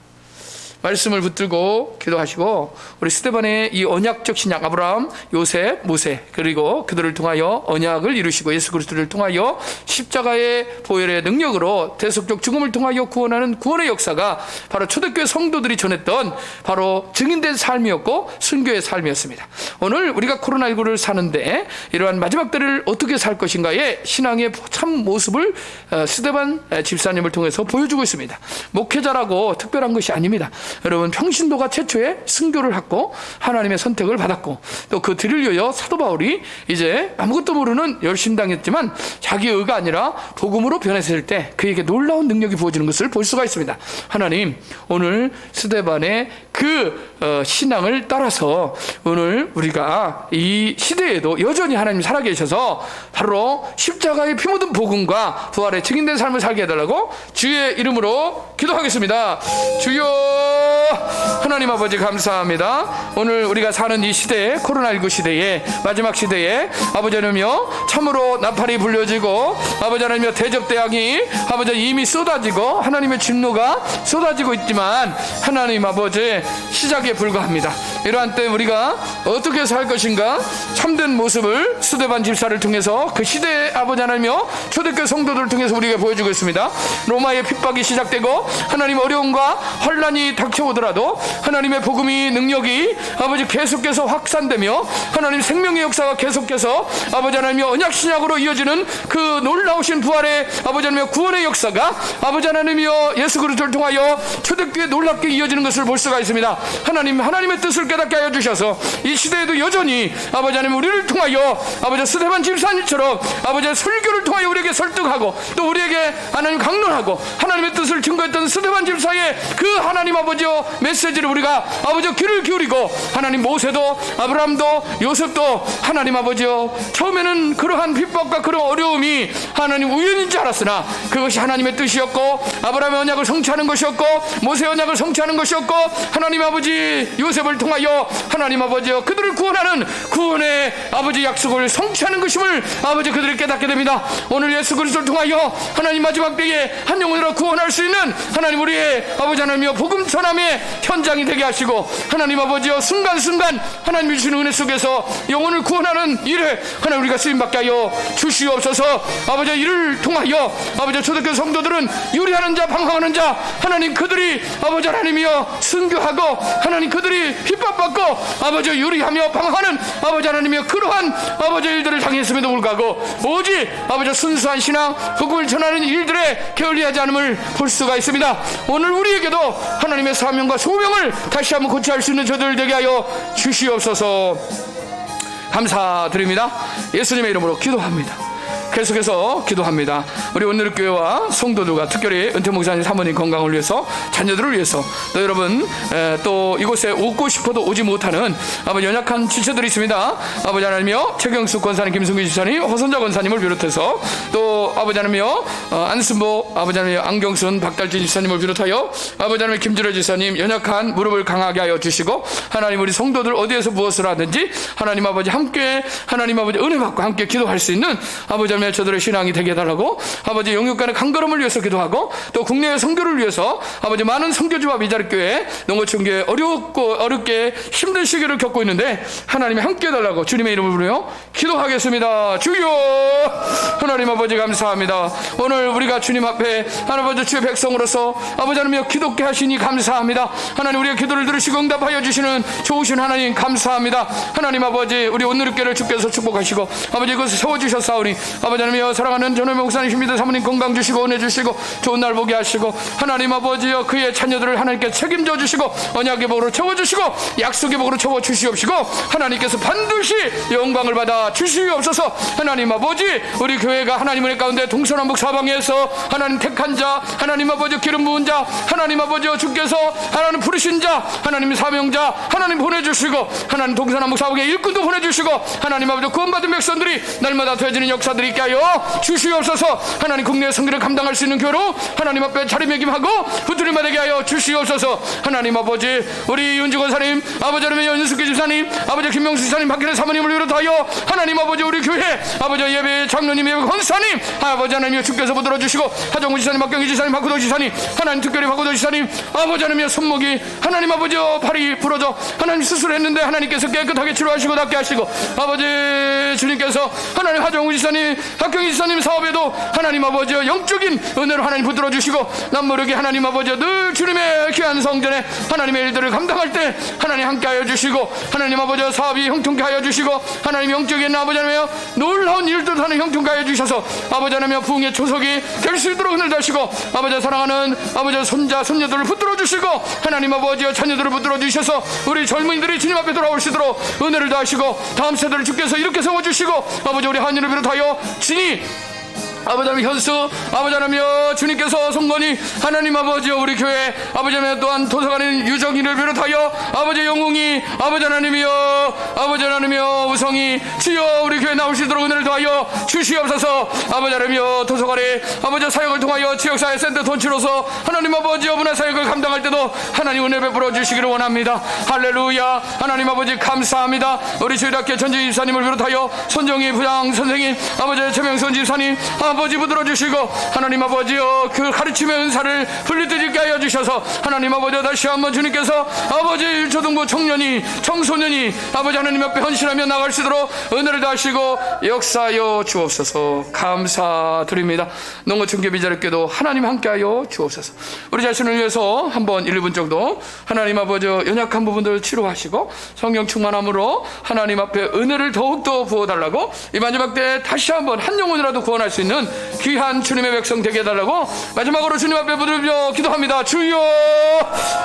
말씀을 붙들고 기도하시고 우리 스데반의 이 언약적 신약 아브라함, 요셉, 모세 그리고 그들을 통하여 언약을 이루시고 예수 그리스도를 통하여 십자가의 보혈의 능력으로 대속적 죽음을 통하여 구원하는 구원의 역사가 바로 초대교회 성도들이 전했던 바로 증인된 삶이었고 순교의 삶이었습니다. 오늘 우리가 코로나19를 사는데 이러한 마지막 때를 어떻게 살 것인가의 신앙의 참 모습을 스데반 집사님을 통해서 보여주고 있습니다. 목회자라고 특별한 것이 아닙니다. 여러분, 평신도가 최초에 순교를 했고 하나님의 선택을 받았고 또 그 뒤를 이어 사도 바울이 이제 아무것도 모르는 열심당했지만 자기의 의가 아니라 복음으로 변했을 때 그에게 놀라운 능력이 부어지는 것을 볼 수가 있습니다. 하나님, 오늘 스데반의 그 신앙을 따라서 오늘 우리가 이 시대에도 여전히 하나님 살아계셔서 바로 십자가의 피 묻은 복음과 부활의 증인된 삶을 살게 해달라고 주의 이름으로 기도하겠습니다. 주여, 하나님 아버지 감사합니다. 오늘 우리가 사는 이 시대에, 코로나19 시대에, 마지막 시대에 아버지 하나님이여 참으로 나팔이 불려지고 아버지 하나님이여 대접대항이 아버지 이미 쏟아지고 하나님의 진노가 쏟아지고 있지만 하나님 아버지 시작에 불과합니다. 이러한 때 우리가 어떻게 살 것인가 참된 모습을 스데반 집사를 통해서 그 시대의 아버지 하나님이여 초대교회 성도들을 통해서 우리가 보여주고 있습니다. 로마의 핍박이 시작되고 하나님 어려움과 환란이 닥쳐오더라도 하나님의 복음이 능력이 아버지 계속해서 확산되며 하나님 생명의 역사가 계속해서 아버지 하나님의 언약 신약으로 이어지는 그 놀라우신 부활의 아버지 하나님의 구원의 역사가 아버지 하나님이여 예수 그리스도를 통하여 초대교회에 놀랍게 이어지는 것을 볼 수가 있습니다. 하나님의 뜻을 깨닫게 하여 주셔서 이 시대에도 여전히 아버지 하나님 우리를 통하여 아버지 스데반 집사님처럼 아버지의 설교를 통하여 우리에게 설득하고 또 우리에게 하나님 강론하고 하나님의 뜻을 증거했던 스데반 집사의 그 하나님 아버지여 메시지를 우리가 아버지여 귀를 기울이고 하나님 모세도 아브라함도 요셉도 하나님 아버지여 처음에는 그러한 핍박과 그런 어려움이 하나님 우연인 줄 알았으나 그것이 하나님의 뜻이었고 아브라함의 언약을 성취하는 것이었고 모세의 언약을 성취하는 것이었고 하나님 아버지 요셉을 통하여 하나님 아버지여 그들을 구원하는 구원의 아버지 약속을 성취하는 것임을 아버지 그들이 깨닫게 됩니다. 오늘 예수 그리스도를 통하여 하나님 마지막 때에 한 영혼으로 구원할 수 있는 하나님 우리의 아버지 하나님이여 복음 전함의 현장이 되게 하시고 하나님 아버지여 순간순간 하나님이 주시는 은혜 속에서 영혼을 구원하는 일에 하나님 우리가 쓰임받게 하여 주시옵소서. 아버지 이를 통하여 아버지 초대교회 성도들은 유리하는 자 방황하는 자 하나님 그들이 아버지 하나님이여 순교하고 하나님 그들이 핍박받고 아버지 유리하며 방황하는 아버지 하나님이여 그러한 아버지 일들을 당했음에도 불구하고 오직 아버지 순수한 신앙 복음을 전하는 일들에 게을리하지 않음을 볼 수가 있습니다. 오늘 우리에게도 하나님의 사명과 소명을 다시 한번 고취할 수 있는 저들 되게 하여 주시옵소서. 감사드립니다. 예수님의 이름으로 기도합니다. 계속해서 기도합니다. 우리 오늘교회와 성도들과 특별히 은퇴 목사님 사모님 건강을 위해서 자녀들을 위해서 또 여러분 또 이곳에 오고 싶어도 오지 못하는 아버지 연약한 지체들이 있습니다. 아버지 하나님이여 최경숙 권사님 김승규 지사님 허선자 권사님을 비롯해서 또 아버지 하나님이여 안순보 아버지 하나님이여 안경순 박달진 지사님을 비롯하여 아버지 하나님 김주려 지사님 연약한 무릎을 강하게 하여 주시고 하나님 우리 성도들 어디에서 무엇을 하든지 하나님 아버지 함께 하나님 아버지 은혜 받고 함께 기도할 수 있는 아버지 하나님 저들의 신앙이 되게 해달라고 아버지 영육간의 강걸음을 위해서 기도하고 또 국내의 선교를 위해서 아버지 많은 선교지와 미자립교회 농어촌교회 어렵게 힘든 시기를 겪고 있는데 하나님이 함께 해달라고 주님의 이름을 부르며 기도하겠습니다. 주여 하나님 아버지 감사합니다. 오늘 우리가 주님 앞에 하나님 아버지 주의 백성으로서 아버지 하나님이여 기도케 하시니 감사합니다. 하나님 우리의 기도를 들으시고 응답하여 주시는 좋으신 하나님 감사합니다. 하나님 아버지 우리 오늘교회를 주께서 축복하시고 아버지 이것을 세워주셨사오니 아버지 하나님이여 사랑하는 전우의 목사님입니다. 사모님 건강 주시고 은혜 주시고 좋은 날 보게 하시고 하나님 아버지여 그의 자녀들을 하나님께 책임져 주시고 언약의 복으로 채워주시고 약속의 복으로 채워주시옵시고 하나님께서 반드시 영광을 받아 주시옵소서. 하나님 아버지 우리 교회가 하나님 은혜 가운데 동서남북 사방에서 하나님 택한 자 하나님 아버지 기름 부은 자 하나님 아버지여 주께서 하나님 부르신 자 하나님 사명자 하나님 보내주시고 하나님 동서남북 사방에 일꾼도 보내주시고 하나님 아버지 구원받은 백성들이 날마다 되어지는 역사들이 있게 하여 주시옵소서. 하나님 국내의 성교를 감당할 수 있는 교로 하나님 앞에 자리매김하고 붙들림받게 하여 주시옵소서. 하나님 아버지 우리 윤주건 사님, 아버지 하나님 연숙기 집사님, 아버지 김명수 집사님, 박근혜 사모님을 비롯하여 하나님 아버지 우리 교회 아버지 예배 장로님, 예배 권사님, 아버지 하나님 주께서 붙들어 주시고 하정우 지사님, 박경희 지사님, 박구도 지사님, 하나님 특별히 박구도 지사님, 아버지 하나님의 손목이 하나님 아버지 팔이 부러져 하나님 수술했는데 하나님께서 깨끗하게 치료하시고 낫게 하시고 아버지 주님께서 하나님 하정우 지사님, 박경희 지사님 사업에도 하나님 아버지 영적인 은혜로 하나님 붙들어 주시고 남모르게 하나님 아버지 늘 주님의 귀한 성전에 하나님의 일들을 감당할 때 하나님 함께 하여 주시고 하나님 아버지 사업이 형통케 하여 주시고 하나님 영적인 아버지 하나님 놀라운 일들 하나님 형통케 하여 주셔서 아버지 하나님 부흥의 초석이 될 수 있도록 은혜를 다시고 아버지 사랑하는 아버지 손자 손녀들을 붙들어 주시고 하나님 아버지 자녀들을 붙들어 주셔서 우리 젊은이들이 주님 앞에 돌아올 수 있도록 은혜를 다하시고 다음 세대를 주께서 이렇게 세워주시고 아버지 우리 한인을 비롯하여 진이 아버지 하나님 현수 아버지 하나님여 주님께서 송건이 하나님 아버지여 우리 교회 아버지 하나님 또한 도서관인 유정이를 비롯하여 아버지 영웅이 아버지 하나님이여 아버지 하나님이여 우성이 주여 우리 교회 나올 수 있도록 은혜를 더하여 주시옵소서. 아버지 하나님이여 도서관에 아버지 사역을 통하여 지역사회 센터 돈치로서 하나님 아버지여 문화 사역을 감당할 때도 하나님 은혜 베풀어 주시기를 원합니다. 할렐루야. 하나님 아버지 감사합니다. 우리 주일학교 전지 집사님을 비롯하여 손정희 부장 선생님 아버지 최명선 집사님 아버지 붙들어 주시고 하나님 아버지여 그 가르침의 은사를 분리되지 있게 하여 주셔서 하나님 아버지 다시 한번 주님께서 아버지 초등부 청년이 청소년이 아버지 하나님 앞에 헌신하며 나갈 수 있도록 은혜를 다하시고 역사하여 주옵소서. 감사드립니다. 농어촌 비자력교도 하나님 함께하여 주옵소서. 우리 자신을 위해서 한번 1분 정도 하나님 아버지 연약한 부분들을 치료하시고 성령 충만함으로 하나님 앞에 은혜를 더욱더 부어달라고 이 마지막 때 다시 한번 한 영혼이라도 구원할 수 있는 귀한 주님의 백성 되게 해달라고 마지막으로 주님 앞에 부르며 기도합니다. 주여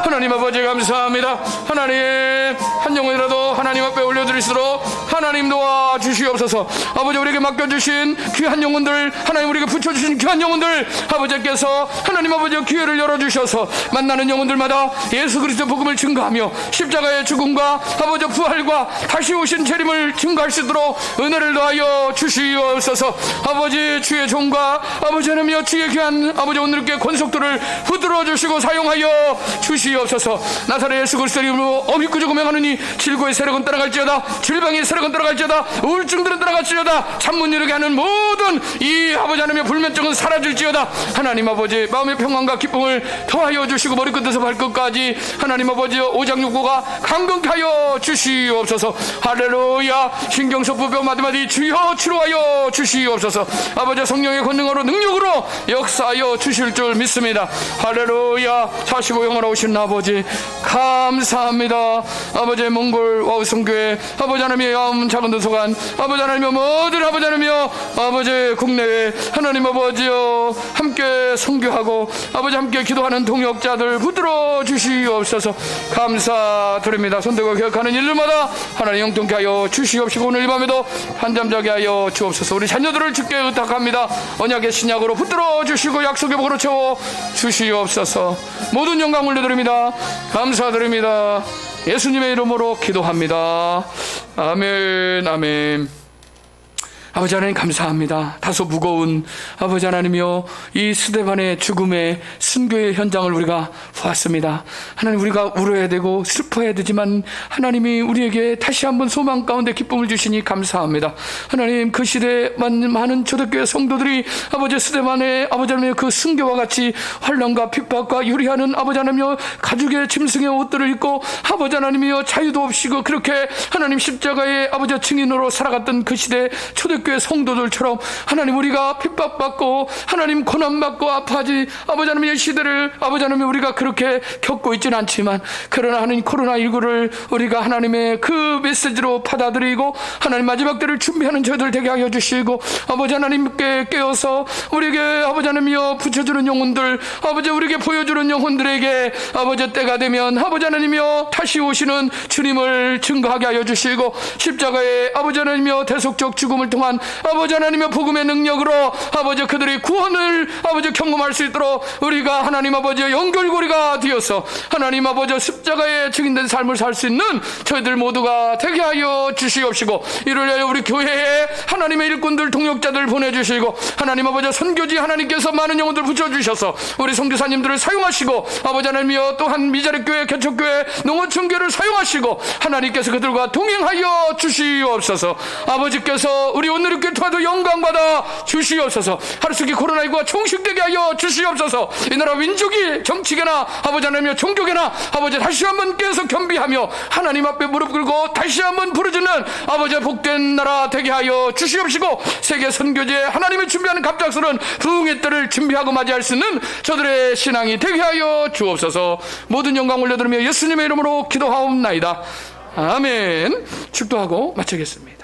하나님 아버지 감사합니다. 하나님 한 영혼이라도 하나님 앞에 올려드릴수록 하나님 도와주시옵소서. 아버지 우리에게 맡겨주신 귀한 영혼들 하나님 우리에게 붙여주신 귀한 영혼들 아버지께서 하나님 아버지 기회를 열어주셔서 만나는 영혼들마다 예수 그리스도 복음을 증거하며 십자가의 죽음과 아버지 부활과 다시 오신 재림을 증거할 수 있도록 은혜를 더하여 주시옵소서. 아버지 주의 종과 아버지 하나님이여 주의 귀한 아버지 오늘께 권속들을 붙들어 주시고 사용하여 주시옵소서. 나사렛 예수 그리스도 이름으로 어미꾸지 고명하느니 질고의 세력은 따라갈지어다 질병의 세력은 따라갈지어다 우울증들은 따라갈지어다 찬문 이르게 하는 모든 이 아버지 하나님의 불면증은 사라질지어다. 하나님 아버지 마음의 평안과 기쁨을 더하여 주시고 머리끝에서 발끝까지 하나님 아버지 오장육부가 강건케 하여 주시옵소서. 할렐루야. 신경소부병 마디마디 주여 치료하여 주시옵소서. 아버지 성령의 권능으로 능력으로 역사하여 주실 줄 믿습니다. 할렐루야. 사시고 영원하신 아버지 감사합니다. 아버지 몽골 와우성교회 아버지 하나님의 야음 작은 도서관 아버지 하나님의 모든 아버지 하나님의 아버지 국내에 하나님 아버지여 함께 선교하고 아버지 함께 기도하는 동역자들 붙들어 주시옵소서. 감사드립니다. 손들고 기억하는 일들마다 하나님 영통케 하여 주시옵시고 오늘 이 밤에도 한잠 자게 하여 주옵소서. 우리 자녀들을 주께 의탁합니다. 언약의 신약으로 붙들어 주시고 약속의 복으로 채워 주시옵소서. 모든 영광 올려드립니다. 감사드립니다. 예수님의 이름으로 기도합니다. 아멘 아멘. 아버지 하나님 감사합니다. 다소 무거운 아버지 하나님이여 이 스데반의 죽음의 순교의 현장을 우리가 보았습니다. 하나님 우리가 울어야 되고 슬퍼야 되지만 하나님이 우리에게 다시 한번 소망 가운데 기쁨을 주시니 감사합니다. 하나님 그 시대에 많은 초대교회 성도들이 아버지 스데반의 아버지 하나님의 그 순교와 같이 환난과 핍박과 유리하는 아버지 하나님이여 가죽의 짐승의 옷들을 입고 아버지 하나님이여 자유도 없이 그렇게 하나님 십자가의 아버지 증인으로 살아갔던 그 시대 초대교회 성도들처럼 하나님 우리가 핍박받고 하나님 고난받고 아파하지 아버지 하나님의 시대를 아버지 하나님 우리가 그렇게 겪고 있지는 않지만 그러나 하나님 코로나19를 우리가 하나님의 그 메시지로 받아들이고 하나님 마지막 때를 준비하는 저희들 되게 하여 주시고 아버지 하나님께 깨어서 우리에게 아버지 하나님이여 붙여주는 영혼들 아버지 우리에게 보여주는 영혼들에게 아버지 때가 되면 아버지 하나님이여 다시 오시는 주님을 증거하게 하여 주시고 십자가의 아버지 하나님이여 대속적 죽음을 통한 아버지 하나님의 복음의 능력으로 아버지 그들이 구원을 아버지 경험할 수 있도록 우리가 하나님 아버지 연결고리가 되어서 하나님 아버지 십자가에 증인된 삶을 살 수 있는 저희들 모두가 되게 하여 주시옵시고 이를 위하여 우리 교회에 하나님의 일꾼들 동역자들 보내주시고 하나님 아버지 선교지 하나님께서 많은 영혼들 붙여주셔서 우리 선교사님들을 사용하시고 아버지 하나님이여 또한 미자립교회 개척교회 농어촌교회를 사용하시고 하나님께서 그들과 동행하여 주시옵소서. 아버지께서 우리 오늘의 교회도 영광받아 주시옵소서. 하루속히 코로나19가 종식되게 하여 주시옵소서. 이 나라 민족이 정치계나 아버지 하나님이여 종교계나 아버지 다시 한번 깨어서 겸비하며 하나님 앞에 무릎 꿇고 다시 한번 부르짖는 아버지의 복된 나라 되게 하여 주시옵시고 세계 선교제 하나님이 준비하는 갑작스러운 부흥의 때를 준비하고 맞이할 수 있는 저들의 신앙이 되게 하여 주옵소서. 모든 영광 올려드리며 예수님의 이름으로 기도하옵나이다. 아멘. 축도하고 마치겠습니다.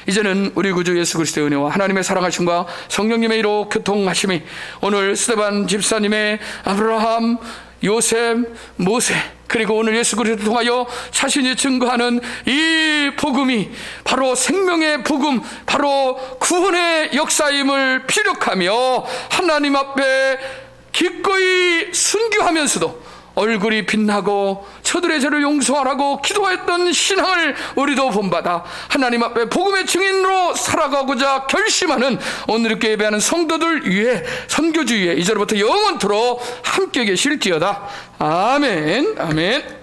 이제는 우리 구주 예수 그리스도의 은혜와 하나님의 사랑하심과 성령님의 이로 교통하심이 오늘 스데반 집사님의 아브라함, 요셉, 모세 그리고 오늘 예수 그리스도를 통하여 자신이 증거하는 이 복음이 바로 생명의 복음, 바로 구원의 역사임을 피력하며 하나님 앞에 기꺼이 순교하면서도 얼굴이 빛나고 저들의 죄를 용서하라고 기도했던 신앙을 우리도 본받아 하나님 앞에 복음의 증인으로 살아가고자 결심하는 오늘 이렇게 예배하는 성도들 위해 선교주 위에 이제로부터 영원토록 함께 계실지어다. 아멘. 아멘.